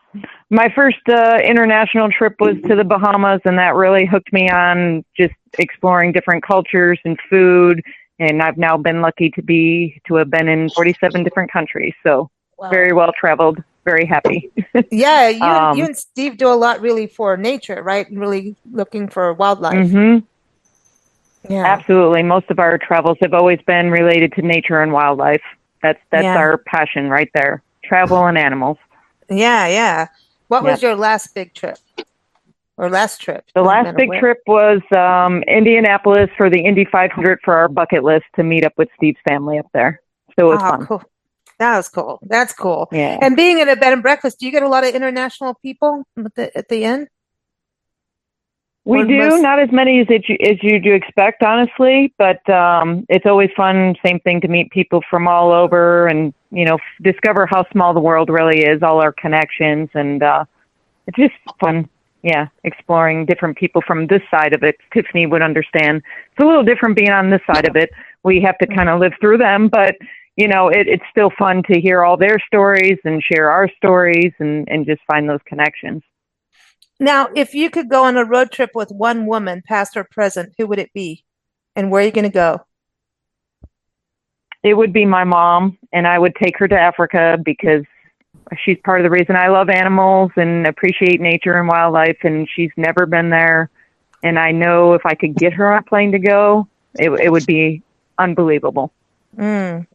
My first international trip was to the Bahamas, and that really hooked me on just exploring different cultures and food. And I've now been lucky to have been in 47 different countries. So very well traveled, very happy. Yeah, you and Steve do a lot really for nature, right? Really looking for wildlife. Mm-hmm. Yeah, absolutely. Most of our travels have always been related to nature and wildlife. That's our passion right there. Travel and animals. Yeah. What was your last big trip or last trip? The last big trip was Indianapolis for the Indy 500 for our bucket list to meet up with Steve's family up there. So it was fun. Cool. That was cool. That's cool. Yeah. And being in a bed and breakfast, do you get a lot of international people at the end? We do, not as many as you do expect, honestly, but it's always fun, same thing, to meet people from all over and, discover how small the world really is, all our connections, and it's just fun, exploring different people from this side of it. Tiffany would understand. It's a little different being on this side of it. We have to kind of live through them, but, it's still fun to hear all their stories and share our stories and just find those connections. Now, if you could go on a road trip with one woman, past or present, who would it be? And where are you going to go? It would be my mom, and I would take her to Africa because she's part of the reason I love animals and appreciate nature and wildlife, and she's never been there. And I know if I could get her on a plane to go, it would be unbelievable. And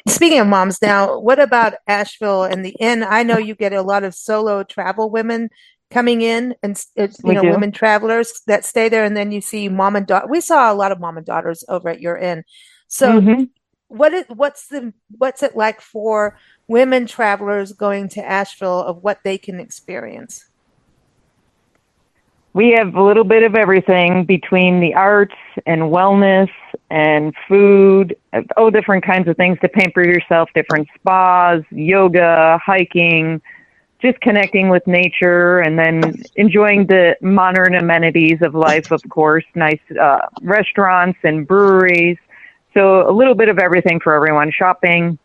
speaking of moms now, what about Asheville and the Inn? I know you get a lot of solo travel women coming in, and women travelers that stay there, and then you see mom and daughter. We saw a lot of mom and daughters over at your inn. So what's it like for women travelers going to Asheville, of what they can experience? We have a little bit of everything between the arts and wellness and food, different kinds of things to pamper yourself, different spas, yoga, hiking, just connecting with nature, and then enjoying the modern amenities of life, of course, nice restaurants and breweries. So a little bit of everything for everyone, shopping.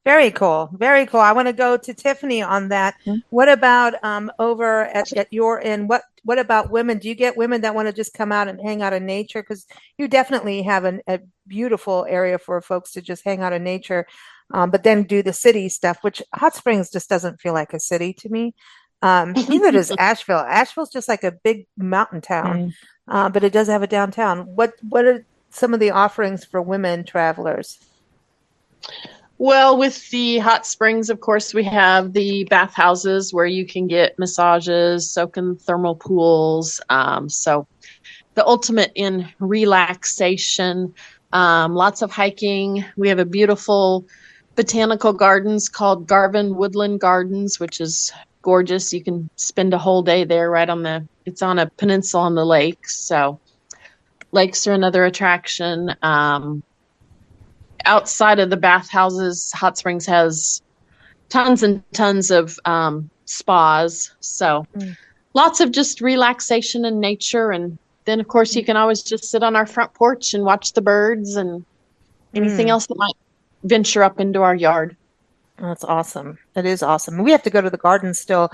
Very cool. Very cool. I want to go to Tiffany on that. What about over at your inn? What about women? Do you get women that want to just come out and hang out in nature? Because you definitely have a beautiful area for folks to just hang out in nature, but then do the city stuff, which Hot Springs just doesn't feel like a city to me. Neither does Asheville. Asheville's just like a big mountain town, but it does have a downtown. What are some of the offerings for women travelers? Well, with the hot springs, of course, we have the bathhouses where you can get massages, soak in thermal pools. So the ultimate in relaxation, lots of hiking. We have a beautiful botanical gardens called Garvin Woodland Gardens, which is gorgeous. You can spend a whole day there it's on a peninsula on the lake. So lakes are another attraction. Outside of the bathhouses, Hot Springs has tons and tons of spas. So lots of just relaxation and nature. And then, of course, you can always just sit on our front porch and watch the birds and anything else that might venture up into our yard. That's awesome. It is awesome. We have to go to the garden still.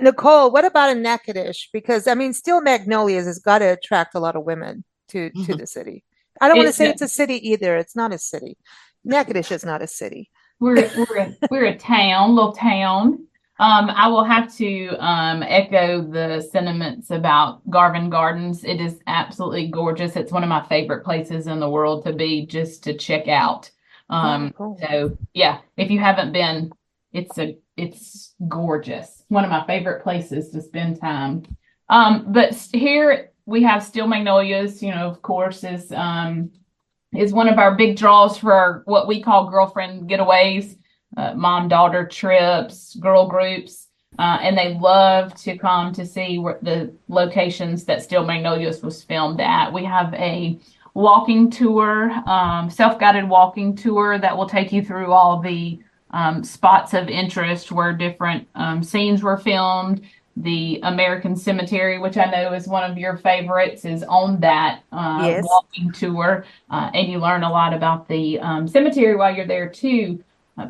Nicole, what about in Natchitoches? Because, Steel Magnolias has got to attract a lot of women to the city. I don't want to say it's a city either. It's not a city. Natchitoches is not a city. We're a town, little town. I will have to echo the sentiments about Garvin Gardens. It is absolutely gorgeous. It's one of my favorite places in the world to be, just to check out. Cool. So yeah, if you haven't been, it's gorgeous. One of my favorite places to spend time. But here we have Steel Magnolias, of course, is one of our big draws for what we call girlfriend getaways, mom-daughter trips, girl groups, and they love to come to see the locations that Steel Magnolias was filmed at. We have a walking tour, self-guided walking tour that will take you through all the spots of interest where different scenes were filmed. The American Cemetery, which I know is one of your favorites, is on that walking tour. And you learn a lot about the cemetery while you're there too.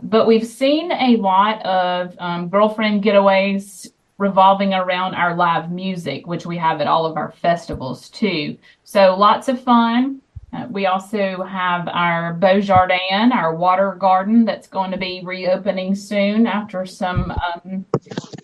But we've seen a lot of girlfriend getaways revolving around our live music, which we have at all of our festivals too. So lots of fun. We also have our Beau Jardin, our water garden that's going to be reopening soon after some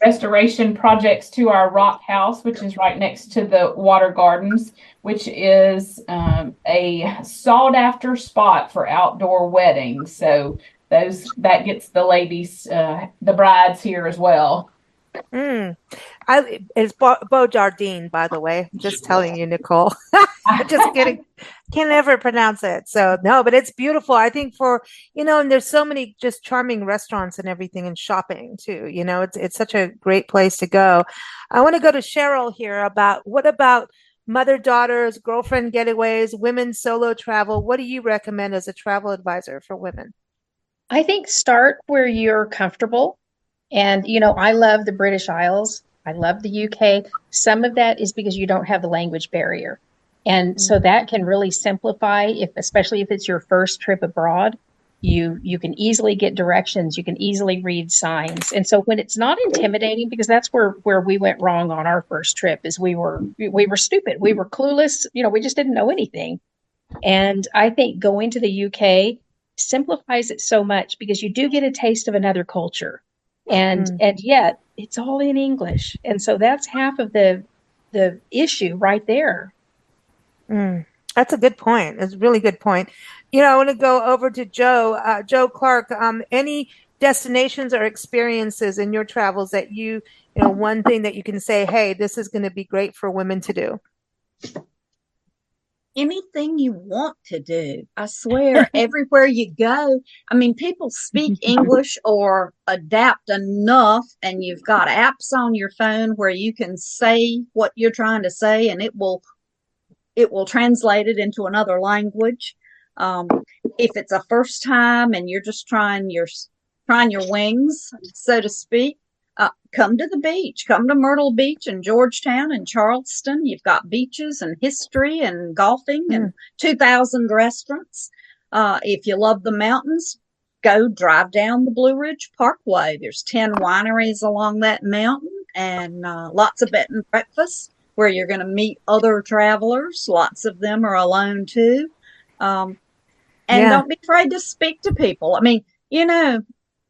restoration projects to our rock house, which is right next to the water gardens, which is a sought after spot for outdoor weddings. So that gets the ladies, the brides here as well. It's Beau Jardin, by the way. I'm just telling you, Nicole. Just kidding. Can't ever pronounce it. So no, but it's beautiful. I think and there's so many just charming restaurants and everything and shopping too. It's such a great place to go. I want to go to Cheryl here what about mother-daughters, girlfriend getaways, women solo travel? What do you recommend as a travel advisor for women? I think start where you're comfortable. And, I love the British Isles. I love the UK. Some of that is because you don't have the language barrier. And so that can really simplify, especially if it's your first trip abroad. You can easily get directions. You can easily read signs. And so when it's not intimidating, because that's where we went wrong on our first trip, is we were stupid. We were clueless. We just didn't know anything. And I think going to the UK simplifies it so much because you do get a taste of another culture. And yet it's all in English. And so that's half of the issue right there. That's a good point. It's a really good point. I want to go over to Joe Clark. Any destinations or experiences in your travels that one thing that you can say, hey, this is going to be great for women to do? Anything you want to do. I swear, everywhere you go, people speak English or adapt enough, and you've got apps on your phone where you can say what you're trying to say, and it will translate it into another language. If it's a first time and you're just trying your wings, so to speak, come to the beach. Come to Myrtle Beach and Georgetown and Charleston. You've got beaches and history and golfing and 2,000 restaurants. If you love the mountains, go drive down the Blue Ridge Parkway. There's 10 wineries along that mountain and lots of bed and breakfasts where you're going to meet other travelers. Lots of them are alone too. And don't be afraid to speak to people.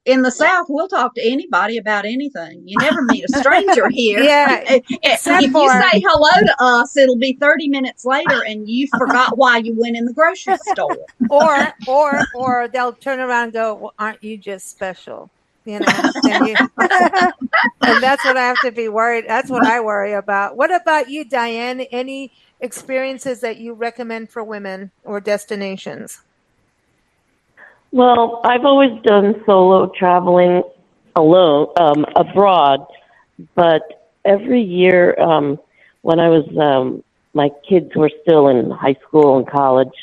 In the South, we'll talk to anybody about anything. You never meet a stranger here. If you say hello to us, it'll be 30 minutes later and you forgot why you went in the grocery store. Or they'll turn around and go, well, aren't you just special? And that's what I have to be worried. That's what I worry about. What about you, Diane? Any experiences that you recommend for women or destinations? Well, I've always done solo traveling alone, abroad, but every year, when I was, my kids were still in high school and college,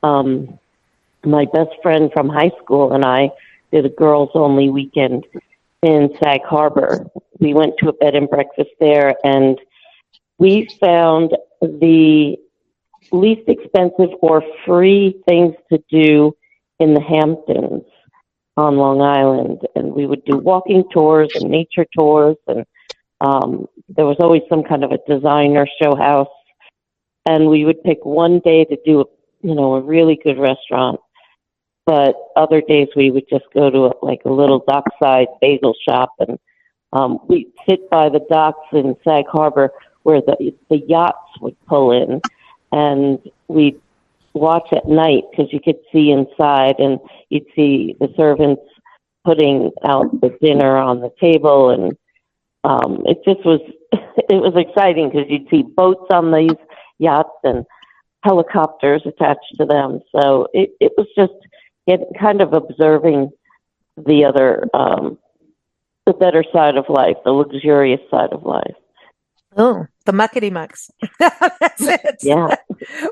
my best friend from high school and I did a girls only weekend in Sag Harbor. We went to a bed and breakfast there, and we found the least expensive or free things to do in the Hamptons on Long Island. And we would do walking tours and nature tours. And there was always some kind of a designer show house. And we would pick one day to do, a really good restaurant. But other days we would just go to a little dockside bagel shop. And we'd sit by the docks in Sag Harbor where the yachts would pull in. And we'd watch at night because you could see inside, and you'd see the servants putting out the dinner on the table, and it was exciting because you'd see boats on these yachts and helicopters attached to them. So it was just kind of observing the other the better side of life, the luxurious side of life. Oh, the muckety mucks. That's it. Yeah.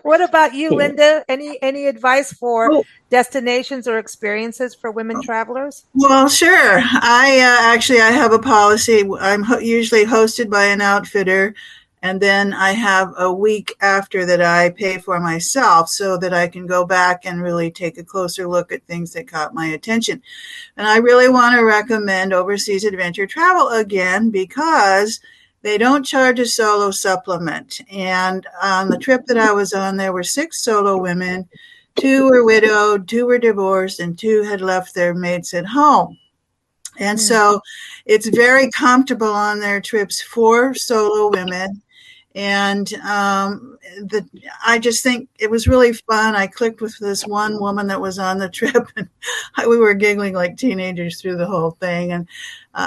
What about you, Linda? Any advice for destinations or experiences for women travelers? Well, sure. I have a policy. I'm usually hosted by an outfitter, And then I have a week after that I pay for myself so that I can go back and really take a closer look at things that caught my attention. And I really want to recommend Overseas Adventure Travel again because they don't charge a solo supplement. And on the trip that I was on, there were 6 solo women. 2 were widowed, 2 were divorced, and 2 had left their mates at home. And so it's very comfortable on their trips for solo women. And I just think it was really fun. I clicked with this one woman that was on the trip, and we were giggling like teenagers through the whole thing. And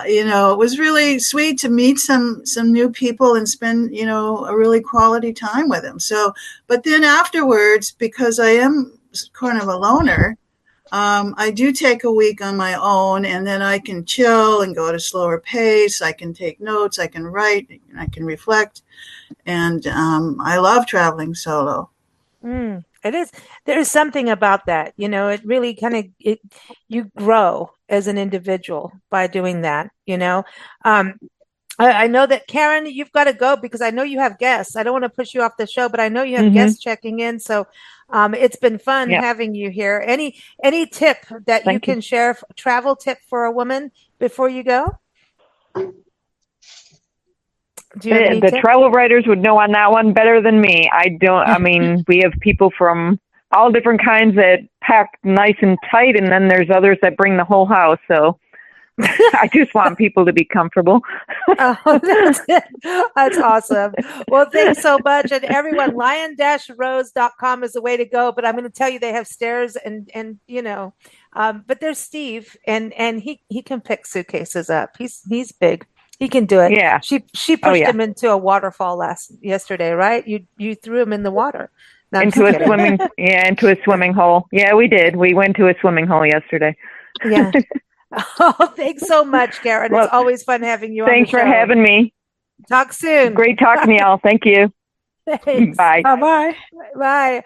it was really sweet to meet some new people and spend a really quality time with them. So, but then afterwards, because I am kind of a loner, I do take a week on my own, and then I can chill and go at a slower pace. I can take notes, I can write, I can reflect. And I love traveling solo. It is. There's something about that. It really you grow as an individual by doing that. I know that Karen, you've got to go because I know you have guests. I don't want to push you off the show, but I know you have guests checking in. So it's been fun having you here. Any tip that you can share, travel tip for a woman before you go? Do you have any The tips? travel writers would know on that one better than me. I mean, we have people from all different kinds that pack nice and tight, and then there's others that bring the whole house. So I just want people to be comfortable. That's awesome. Well, thanks so much. And everyone, lion-rose.com is the way to go. But I'm going to tell you, they have stairs but there's Steve and he can pick suitcases up. He's big. He can do it. Yeah. She pushed him into a waterfall yesterday, right? You threw him in the water. No, into a swimming hole. Yeah, we did. We went to a swimming hole yesterday. Yeah. Oh, thanks so much, Karen. It's always fun having you on the show. Thanks for having me. Talk soon. Great talking to y'all. Thank you. Thanks. Bye. Bye-bye. Bye.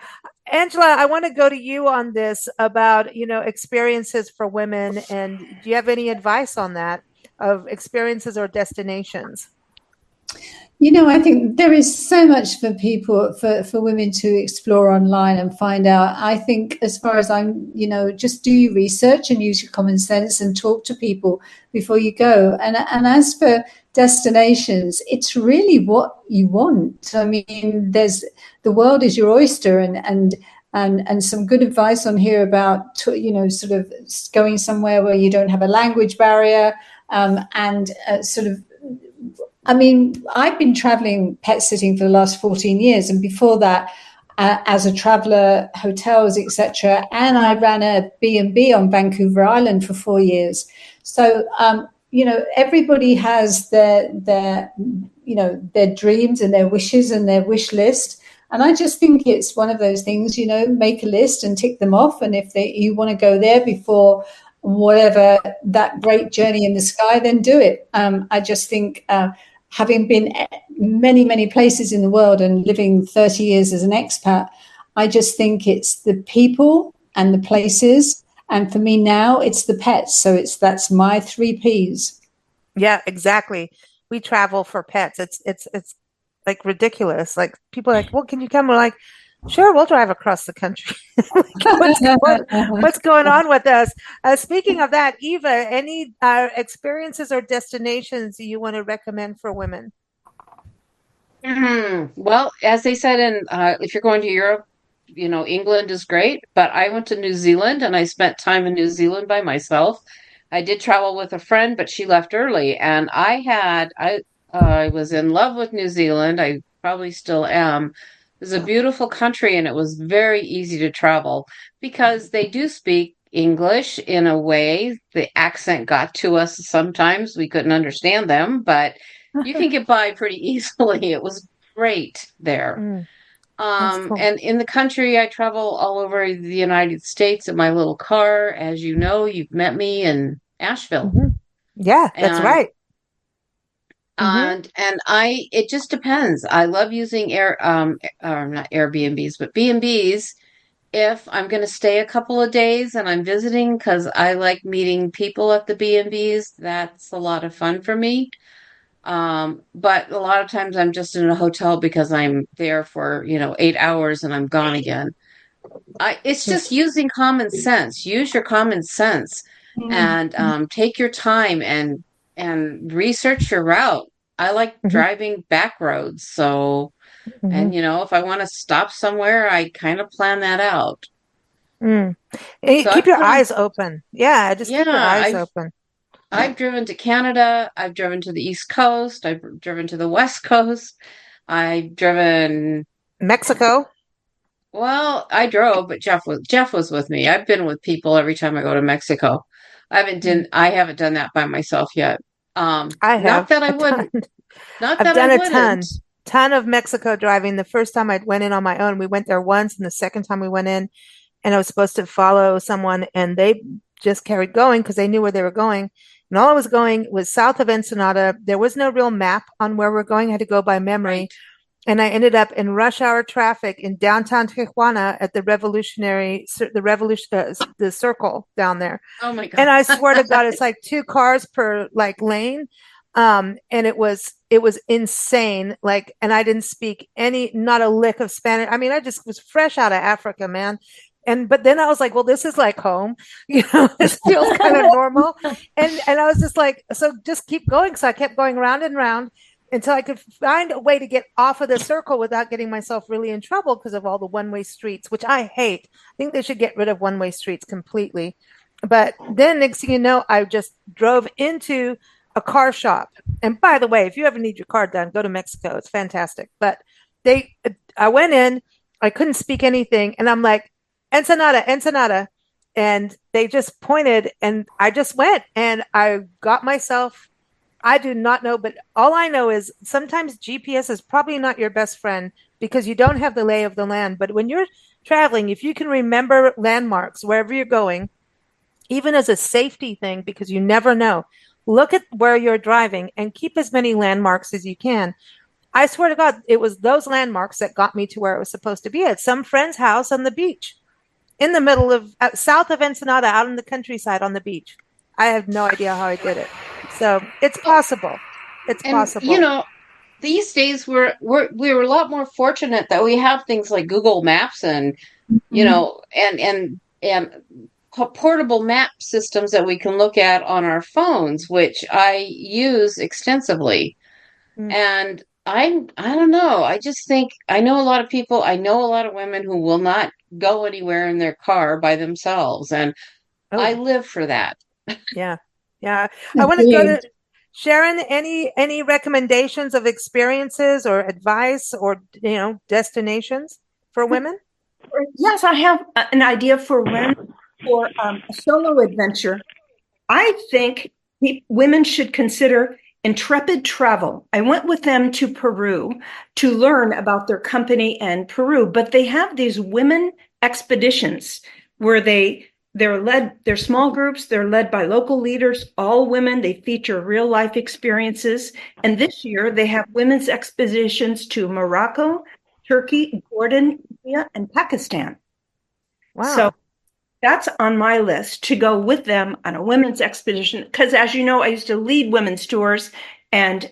Angela, I want to go to you on this about, experiences for women. And do you have any advice on that of experiences or destinations? I think there is so much for people, for women to explore online and find out. I think as far as I'm, just do your research and use your common sense and talk to people before you go. And as for destinations, it's really what you want. I mean, the world is your oyster, and some good advice on here about, sort of going somewhere where you don't have a language barrier, I mean, I've been traveling pet sitting for the last 14 years. And before that, as a traveler, hotels, etc. And I ran a B&B on Vancouver Island for 4 years. So, everybody has their dreams and their wishes and their wish list. And I just think it's one of those things, make a list and tick them off. And if you want to go there before whatever that great journey in the sky, then do it. I just think having been many, many places in the world and living 30 years as an expat, I just think it's the people and the places. And for me now, it's the pets. So that's my 3 Ps. Yeah, exactly. We travel for pets. It's like ridiculous. Like people are like, well, can you come? We're like, sure, we'll drive across the country. What's going on with us? Speaking of that, Eva, any experiences or destinations you want to recommend for women? Well, as they said, if you're going to Europe, England is great, but I went to New Zealand and I spent time in New Zealand by myself. I did travel with a friend, but she left early, and I was in love with New Zealand. I probably still am. It was a beautiful country, and it was very easy to travel because they do speak English in a way. The accent got to us sometimes. We couldn't understand them, but you can get by pretty easily. It was great there. Cool. And in the country, I travel all over the United States in my little car. As you know, you've met me in Asheville. Yeah, that's right. And it just depends. I love using not Airbnbs, but B&Bs if I'm going to stay a couple of days and I'm visiting, because I like meeting people at the B&Bs. That's a lot of fun for me. But a lot of times I'm just in a hotel because I'm there for, 8 hours and I'm gone again. It's just using common sense. Use your common sense and take your time and research your route. I like driving back roads, so and if I want to stop somewhere, I kind of plan that out. Mm. So Keep your eyes open. Yeah, just keep your eyes I've open. I've driven to Canada. I've driven to the East Coast. I've driven to the West Coast. I've driven. Mexico. Well, I drove, but Jeff was with me. I've been with people every time I go to Mexico. I haven't done that by myself yet. I Not have that I a ton. wouldn't. Not I've that I done a wouldn't. ton of Mexico driving. The first time I went in on my own, we went there once, and the second time we went in, and I was supposed to follow someone, and they just carried going because they knew where they were going. And all I was going was south of Ensenada. There was no real map on where we're going. I had to go by memory. Right. And I ended up in rush hour traffic in downtown Tijuana at the the circle down there. Oh my God. And I swear to God, it's like 2 cars per like lane. And it was insane. Like, and I didn't speak not a lick of Spanish. I mean, I just was fresh out of Africa, man. But then I was like, well, this is like home, this feels kind of normal. And I was just like, so just keep going. So I kept going round and round until I could find a way to get off of the circle without getting myself really in trouble because of all the one-way streets, which I hate. I think they should get rid of one-way streets completely. But then next thing you know, I just drove into a car shop. And by the way, if you ever need your car done, go to Mexico. It's fantastic. But I went in, I couldn't speak anything. And I'm like, Ensenada, Ensenada. And they just pointed and I just went and I got myself. I do not know, but all I know is sometimes GPS is probably not your best friend because you don't have the lay of the land. But when you're traveling, if you can remember landmarks wherever you're going, even as a safety thing, because you never know, look at where you're driving and keep as many landmarks as you can. I swear to God, it was those landmarks that got me to where it was supposed to be at some friend's house on the beach in the middle of south of Ensenada, out in the countryside on the beach. I have no idea how I did it. So it's possible. It's possible. These days we're a lot more fortunate that we have things like Google Maps and and portable map systems that we can look at on our phones, which I use extensively. And I don't know. I just think I know a lot of people. I know a lot of women who will not go anywhere in their car by themselves, and I live for that. Yeah. Yeah. I want to go to Sharon. Any recommendations of experiences or advice or, destinations for women? Yes, I have an idea for women for a solo adventure. I think women should consider intrepid travel. I went with them to Peru to learn about their company in Peru, but they have these women expeditions where they're small groups, they're led by local leaders, all women, they feature real life experiences. And this year they have women's expeditions to Morocco, Turkey, Jordan, India, and Pakistan. Wow. So that's on my list to go with them on a women's expedition. Because as you know, I used to lead women's tours, and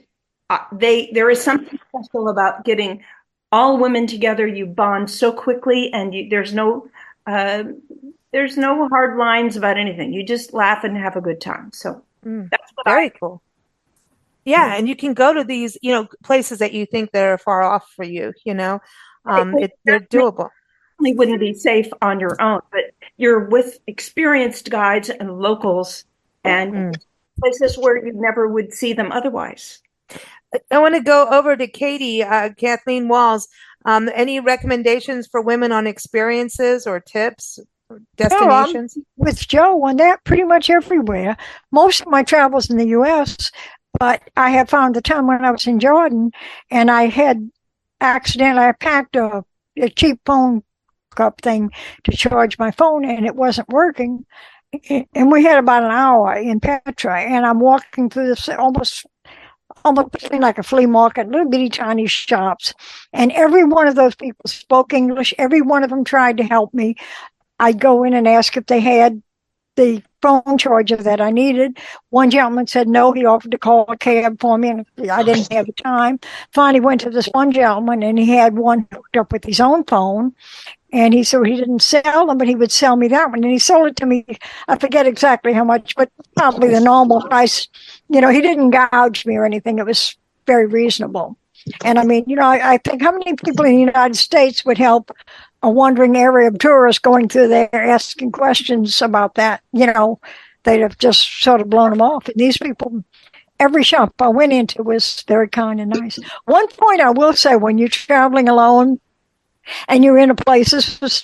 there is something special about getting all women together. You bond so quickly, and there's no hard lines about anything. You just laugh and have a good time. So that's what very cool. Yeah, and you can go to these, places that you think that are far off for you. They're doable. Wouldn't be safe on your own, but you're with experienced guides and locals and places where you never would see them otherwise. I want to go over to Katie, Kathleen Walls. Any recommendations for women on experiences or tips, or destinations? With Joe on that, pretty much everywhere. Most of my travels in the U.S., but I have found a time when I was in Jordan and I packed a cheap phone cup thing to charge my phone and it wasn't working. And we had about an hour in Petra and I'm walking through this almost between like a flea market, little bitty tiny shops. And every one of those people spoke English. Every one of them tried to help me. I'd go in and ask if they had the phone charger that I needed. One gentleman said no. He offered to call a cab for me, and I didn't have the time. Finally went to this one gentleman, and he had one hooked up with his own phone. And he said he didn't sell them, but he would sell me that one. And he sold it to me. I forget exactly how much, but probably the normal price. He didn't gouge me or anything. It was very reasonable. And I mean, I think how many people in the United States would help a wandering area of tourists going through there asking questions about that? They'd have just sort of blown them off. And these people, every shop I went into was very kind and nice. One point I will say, when you're traveling alone, and you're in a place,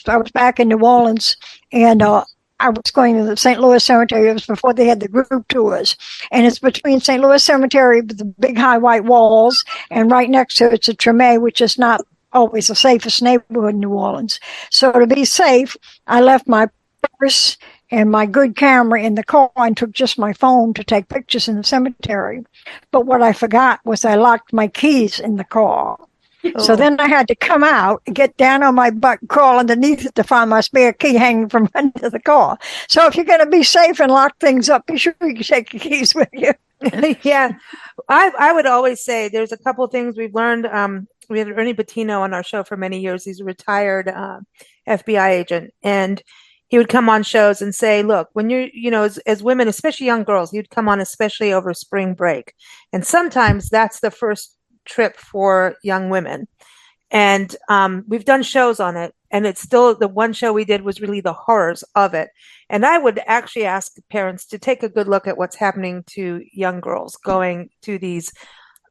I was back in New Orleans, and I was going to the St. Louis Cemetery. It was before they had the group tours. And it's between St. Louis Cemetery with the big high white walls, and right next to it's a Treme, which is not always the safest neighborhood in New Orleans. So to be safe, I left my purse and my good camera in the car and took just my phone to take pictures in the cemetery. But what I forgot was I locked my keys in the car. So then I had to come out, get down on my butt, crawl underneath it to find my spare key hanging from under the car. So if you're going to be safe and lock things up, be sure you take your keys with you. Yeah. I would always say there's a couple of things we've learned. We had Ernie Bettino on our show for many years. He's a retired FBI agent. And he would come on shows and say, look, when you're, as women, especially young girls, you'd come on especially over spring break. And sometimes that's the first trip for young women, and we've done shows on it, and it's still, the one show we did was really the horrors of it. And I would actually ask parents to take a good look at what's happening to young girls going to these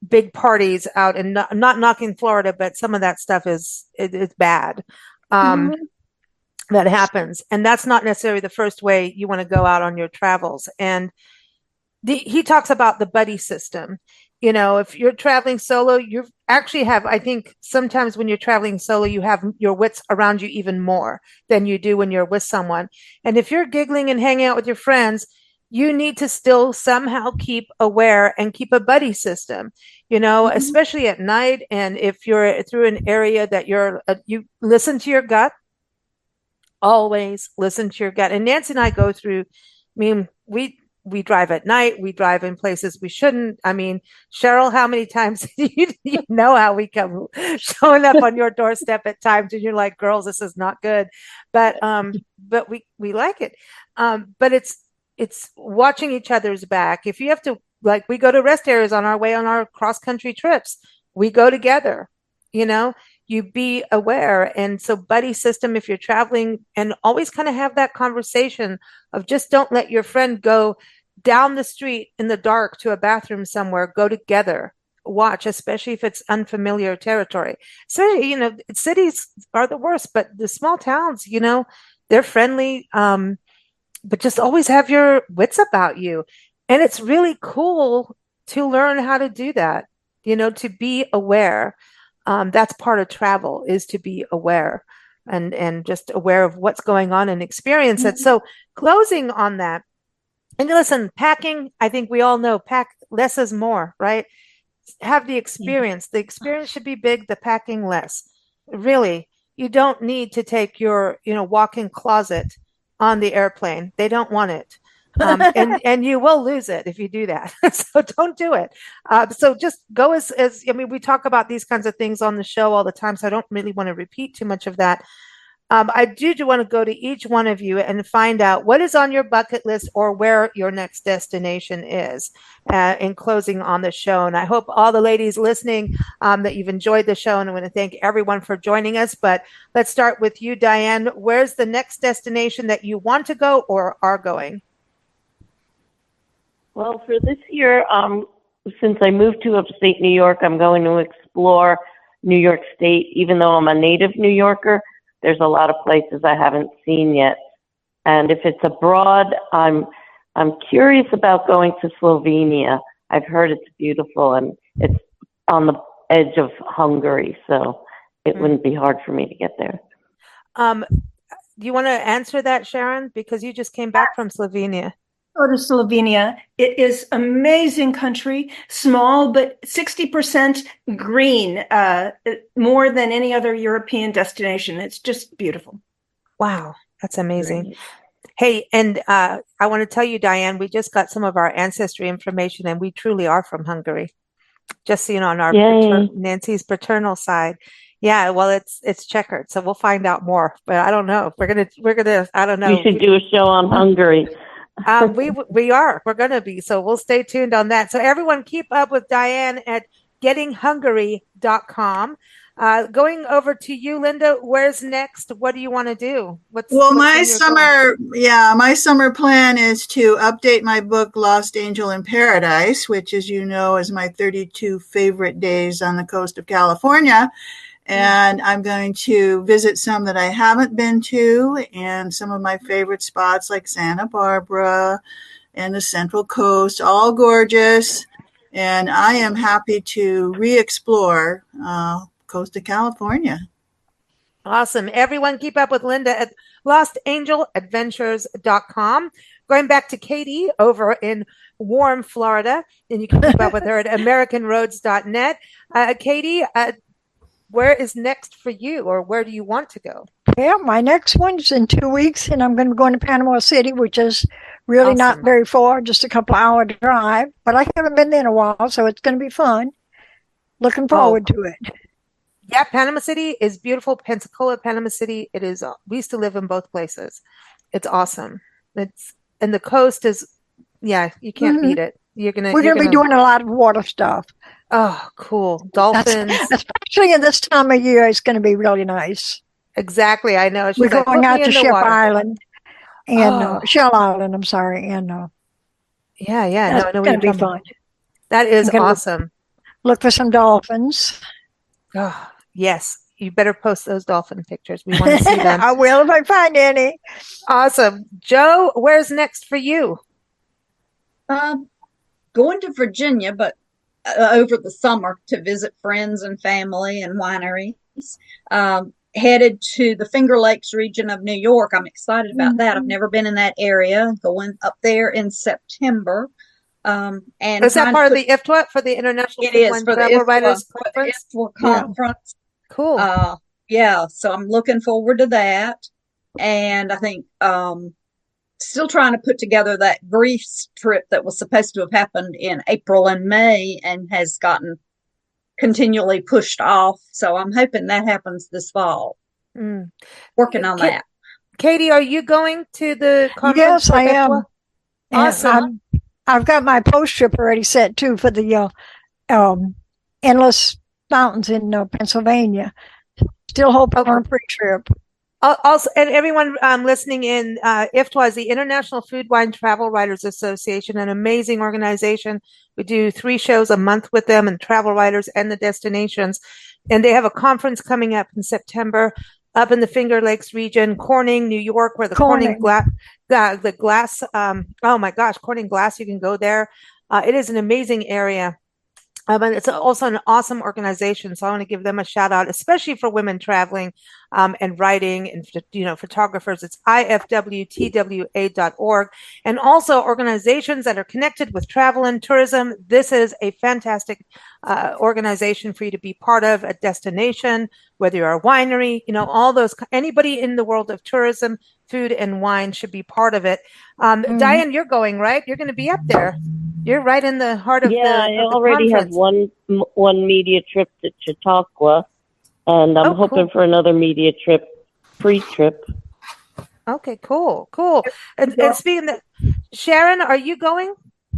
big parties out, and not knocking Florida, but some of that stuff is bad. That happens, and that's not necessarily the first way you want to go out on your travels. And he talks about the buddy system. If you're traveling solo, you actually have, I think sometimes when you're traveling solo, you have your wits around you even more than you do when you're with someone. And if you're giggling and hanging out with your friends, you need to still somehow keep aware and keep a buddy system, especially at night. And if you're through an area that you listen to your gut, always listen to your gut. And Nancy and I go through, we drive at night. We drive in places we shouldn't. I mean, Cheryl, how many times you know how we come showing up on your doorstep at times, and you're like, girls, this is not good. But we like it. But it's watching each other's back. If you have to, like, we go to rest areas on our way on our cross country trips, we go together. You be aware. And so buddy system, if you're traveling, and always kind of have that conversation of just don't let your friend go down the street in the dark to a bathroom somewhere. Go together, watch, especially if it's unfamiliar territory. So, cities are the worst, but the small towns, they're friendly. But just always have your wits about you. And it's really cool to learn how to do that, to be aware. That's part of travel, is to be aware and just aware of what's going on and experience it. So closing on that, and listen, packing, I think we all know, pack less is more, right? Have the experience. The experience should be big, the packing less. Really, you don't need to take your, walk-in closet on the airplane. They don't want it. And you will lose it if you do that. So don't do it. So just go as we talk about these kinds of things on the show all the time, so I don't really want to repeat too much of that. I do want to go to each one of you and find out what is on your bucket list or where your next destination is in closing on the show. And I hope all the ladies listening that you've enjoyed the show, and I want to thank everyone for joining us. But let's start with you, Diane. Where's the next destination that you want to go or are going? Well, for this year, since I moved to upstate New York, I'm going to explore New York State. Even though I'm a native New Yorker, there's a lot of places I haven't seen yet. And if it's abroad, I'm curious about going to Slovenia. I've heard it's beautiful, and it's on the edge of Hungary, so it wouldn't be hard for me to get there. Do you want to answer that, Sharon? Because you just came back from Slovenia. Go to Slovenia. It is amazing country, small, but 60% green, more than any other European destination. It's just beautiful. Wow, that's amazing. Hey, and I want to tell you, Diane, we just got some of our ancestry information, and we truly are from Hungary. Just so you know, on our Yay. Nancy's paternal side. Yeah, well, it's checkered, so we'll find out more. But I don't know. We're gonna. I don't You know. should do a show on Hungary. We're gonna be. So we'll stay tuned on that. So everyone, keep up with Diane at gettinghungary.com. Going over to you, Linda. Where's next? What do you want to do? Well, what's my in your goal? my summer plan is to update my book, Lost Angel in Paradise, which, as you know, is my 32 favorite days on the coast of California. And I'm going to visit some that I haven't been to and some of my favorite spots like Santa Barbara and the Central Coast, all gorgeous. And I am happy to re-explore coast of California. Awesome. Everyone keep up with Linda at lostangeladventures.com. Going back to Katie over in warm Florida, and you can keep up with her at americanroads.net. Katie, where is next for you, or where do you want to go? Yeah, my next one's in 2 weeks, and I'm going to be going to Panama City, which is really not Awesome. very far, just a couple hour drive. But I haven't been there in a while, so it's going to be fun. Looking forward to it. Yeah, Panama City is beautiful. Pensacola, Panama City. It is. We used to live in both places. It's awesome. And the coast is, yeah, you can't beat it. We're going to be doing a lot of water stuff. Oh, cool. Dolphins. Especially in this time of year, it's going to be really nice. Exactly. I know. We're going out to Ship Island and Shell Island. I'm sorry. And no, it's going to be fun. That is awesome. Look for some dolphins. Oh, yes. You better post those dolphin pictures. We want to see them. I will if I find any. Awesome. Joe, where's next for you? Going to Virginia, but over the summer to visit friends and family and wineries. Headed to the Finger Lakes region of New York. I'm excited about that. I've never been in that area. Going up there in September. And is that part of the IFTWA for the International Food Wine Travel Writers Conference? Conference. Cool. So I'm looking forward to that. And I think still trying to put together that Greece trip that was supposed to have happened in April and May and has gotten continually pushed off. So I'm hoping that happens this fall. Working on that. Katie, are you going to the conference? Yes, I am. Awesome. I've got my post trip already set too for the endless mountains in Pennsylvania. Still hoping on a pre-trip. Also, and everyone listening in, IFTWA is the International Food Wine Travel Writers Association, an amazing organization. We do 3 shows a month with them and travel writers and the destinations. And they have a conference coming up in September up in the Finger Lakes region, Corning, New York, where the Corning glass, oh my gosh, Corning glass, you can go there. It is an amazing area. And it's also an awesome organization. So I want to give them a shout out, especially for women traveling and writing and, photographers. It's ifwtwa.org. And also organizations that are connected with travel and tourism. This is a fantastic organization for you to be part of, a destination, whether you're a winery, all those, anybody in the world of tourism, food and wine should be part of it. Diane, you're going, right? You're going to be up there. You're right in the heart of I already have one media trip to Chautauqua, and I'm hoping for another media trip, pre-trip. Okay, cool. And speaking of, Sharon, are you going?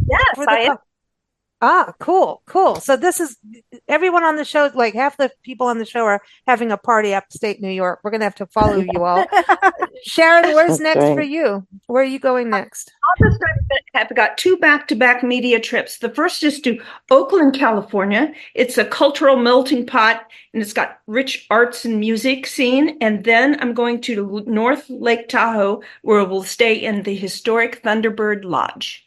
Yes, I am. Cool. So this is everyone on the show, like half the people on the show are having a party upstate New York. We're going to have to follow you all. Sharon, where's next for you? Where are you going next? I've got 2 back-to-back media trips. The first is to Oakland, California. It's a cultural melting pot, and it's got rich arts and music scene. And then I'm going to North Lake Tahoe, where we'll stay in the historic Thunderbird Lodge.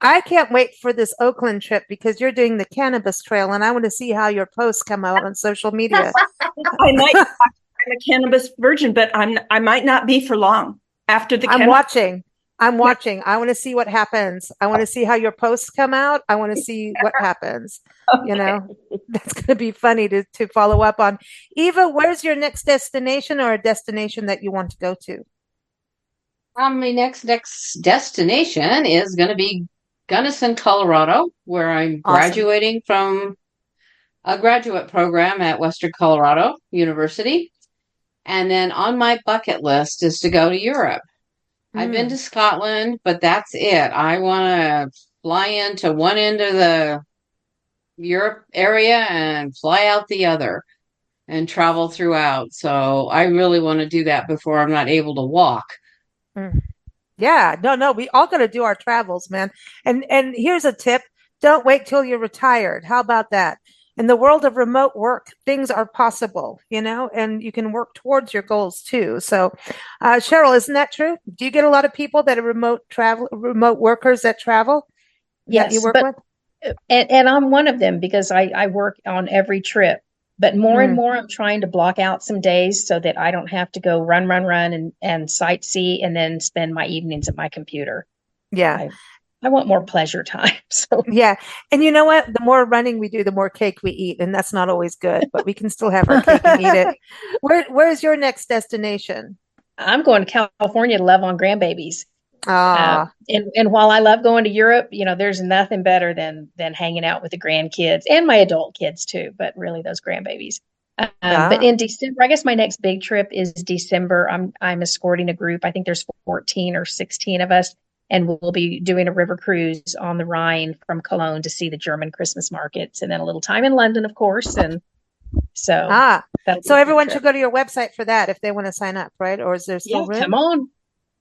I can't wait for this Oakland trip because you're doing the cannabis trail, and I want to see how your posts come out on social media. I'm a cannabis virgin, but I might not be for long after the. I'm watching. I want to see what happens. I want to see how your posts come out. I want to see what happens. Okay. That's going to be funny to follow up on. Eva, where's your next destination or a destination that you want to go to? My next destination is going to be Gunnison, Colorado, where I'm Awesome. graduating from a graduate program at Western Colorado University. And then on my bucket list is to go to Europe. I've been to Scotland, but that's it. I want to fly into one end of the Europe area and fly out the other and travel throughout. So I really want to do that before I'm not able to walk. Yeah, no, we all got to do our travels, man. And here's a tip. Don't wait till you're retired. How about that? In the world of remote work, things are possible, and you can work towards your goals too. So, Cheryl, isn't that true? Do you get a lot of people that are remote workers that travel that you Yes, work but with? and I'm one of them because I work on every trip. But more and more, I'm trying to block out some days so that I don't have to go run, and sightsee and then spend my evenings at my computer. Yeah. I want more pleasure time. So Yeah. And you know what? The more running we do, the more cake we eat. And that's not always good, but we can still have our cake and eat it. Where's your next destination? I'm going to California to love on grandbabies. Ah. And while I love going to Europe, there's nothing better than hanging out with the grandkids and my adult kids too, but really those grandbabies. But in December, I guess my next big trip is December. I'm escorting a group. I think there's 14 or 16 of us, and we'll be doing a river cruise on the Rhine from Cologne to see the German Christmas markets, and then a little time in London, of course. And so, so everyone should go to your website for that if they want to sign up, right? Or is there still room? Come on.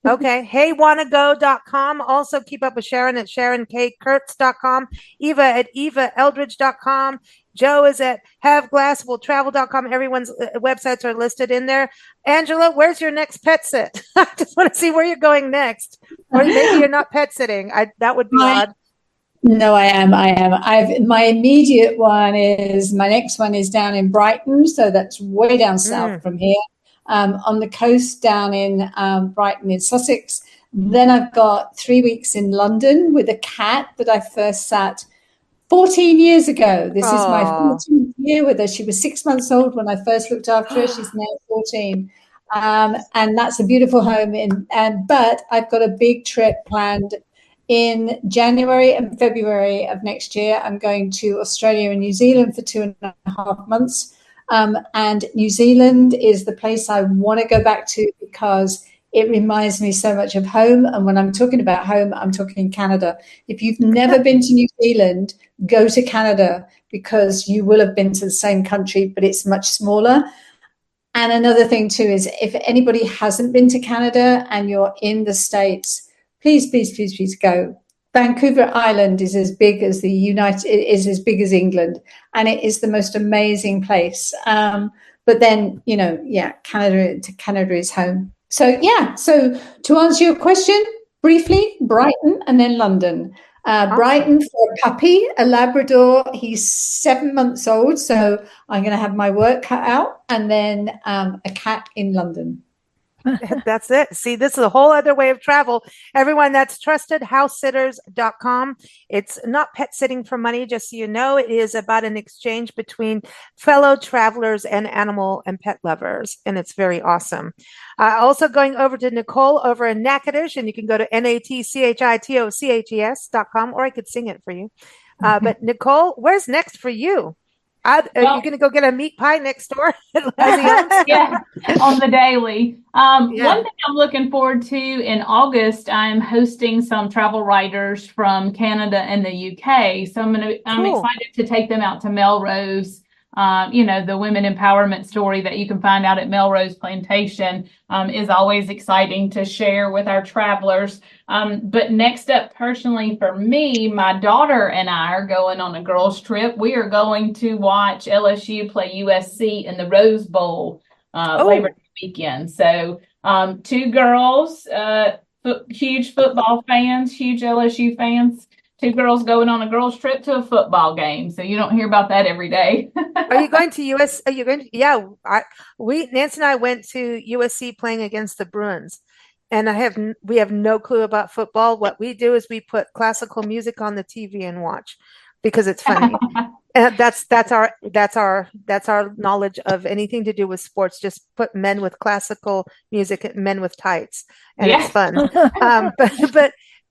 Okay. HeyWannaGo.com. Also keep up with Sharon at SharonKKurtz.com. Eva at EvaEldridge.com. Joe is at HaveGlassWillTravel.com. Everyone's websites are listed in there. Angela, where's your next pet sit? I just want to see where you're going next. Or maybe you're not pet sitting. That would be odd. No, I am. My immediate one is, my next one is down in Brighton. So that's way down south from here. On the coast down in Brighton in Sussex. Then I've got 3 weeks in London with a cat that I first sat 14 years ago. This is my 14th year with her. She was 6 months old when I first looked after her. She's now 14. And that's a beautiful home. But I've got a big trip planned in January and February of next year. I'm going to Australia and New Zealand for 2.5 months. And New Zealand is the place I want to go back to because it reminds me so much of home. And when I'm talking about home, I'm talking Canada. If you've never been to New Zealand, go to Canada because you will have been to the same country, but it's much smaller. And another thing too is if anybody hasn't been to Canada and you're in the States, please, please, please, please go. Vancouver Island is as big as as big as England, and it is the most amazing place. But then, Canada is home. So so to answer your question briefly, Brighton and then London. Brighton for a puppy, a Labrador. He's 7 months old, so I'm going to have my work cut out, and then a cat in London. That's it. See, this is a whole other way of travel. Everyone, that's trustedhousesitters.com. It's not pet sitting for money, just so you know. It is about an exchange between fellow travelers and animal and pet lovers, and it's very awesome. Also going over to Nicole over in Natchitoches, and you can go to NATCHITOCHES.com, or I could sing it for you. But Nicole, where's next for you? Are you going to go get a meat pie next door? Yeah, on the daily. One thing I'm looking forward to in August, I'm hosting some travel writers from Canada and the UK. So I'm excited to take them out to Melrose. The women empowerment story that you can find out at Melrose Plantation is always exciting to share with our travelers. But next up, personally for me, my daughter and I are going on a girls' trip. We are going to watch LSU play USC in the Rose Bowl Labor Day weekend. So 2 girls, huge football fans, huge LSU fans. 2 girls going on a girls' trip to a football game. So you don't hear about that every day. Are you going to US? Are you going to, Nancy and I went to USC playing against the Bruins, and we have no clue about football. What we do is we put classical music on the TV and watch because it's funny. That's our knowledge of anything to do with sports. Just put men with classical music and men with tights, and it's fun.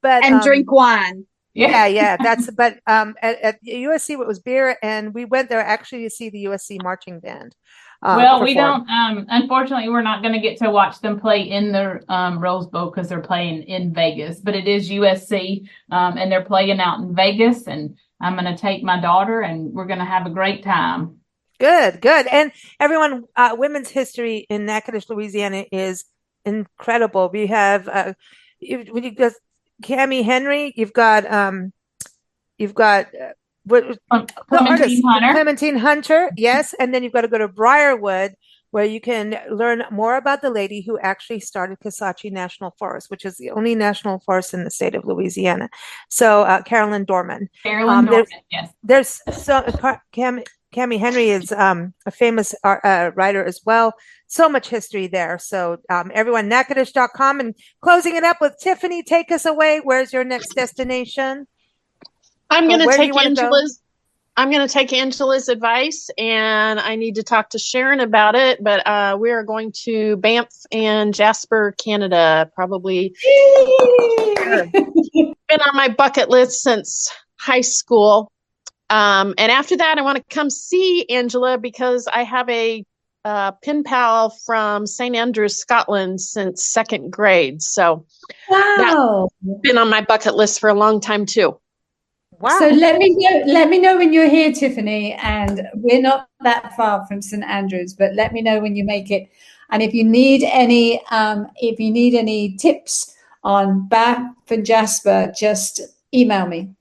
But and drink wine. Yeah. But at USC it was beer, and we went there actually to see the USC marching band. Well, we don't. Unfortunately, we're not going to get to watch them play in the Rose Bowl because they're playing in Vegas. But it is USC, and they're playing out in Vegas. And I'm going to take my daughter, and we're going to have a great time. Good. And everyone, women's history in Natchitoches, Louisiana is incredible. We have when you go Cammie Henry, you've got Clementine Hunter, yes, and then you've got to go to Briarwood, where you can learn more about the lady who actually started Kisatchie National Forest, which is the only national forest in the state of Louisiana. So Carolyn Dorman. Yes. There's Cammie Henry is a famous writer as well. So much history there. So everyone, Natchitoches.com. And closing it up with Tiffany, take us away. Where's your next destination? I'm going to take Angela's advice, and I need to talk to Sharon about it. But we are going to Banff and Jasper, Canada, probably. Been on my bucket list since high school. And after that, I want to come see Angela because I have a pen pal from St. Andrews, Scotland since second grade. So that's been on my bucket list for a long time too. Wow. So let me know when you're here, Tiffany. And we're not that far from St. Andrews, but let me know when you make it. And if you need any tips on Banff and Jasper, just email me.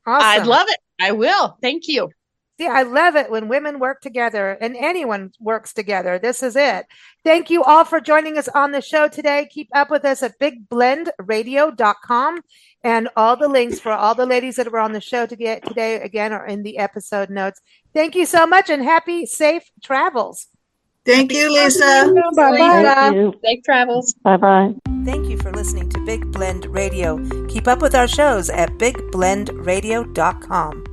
Awesome. I'd love it. I will. Thank you. See, I love it when women work together and anyone works together. This is it. Thank you all for joining us on the show today. Keep up with us at bigblendradio.com. And all the links for all the ladies that were on the show today, again, are in the episode notes. Thank you so much and happy, safe travels. Thank you, Lisa. Bye-bye. Safe travels. Bye-bye. Thank you for listening to Big Blend Radio. Keep up with our shows at bigblendradio.com.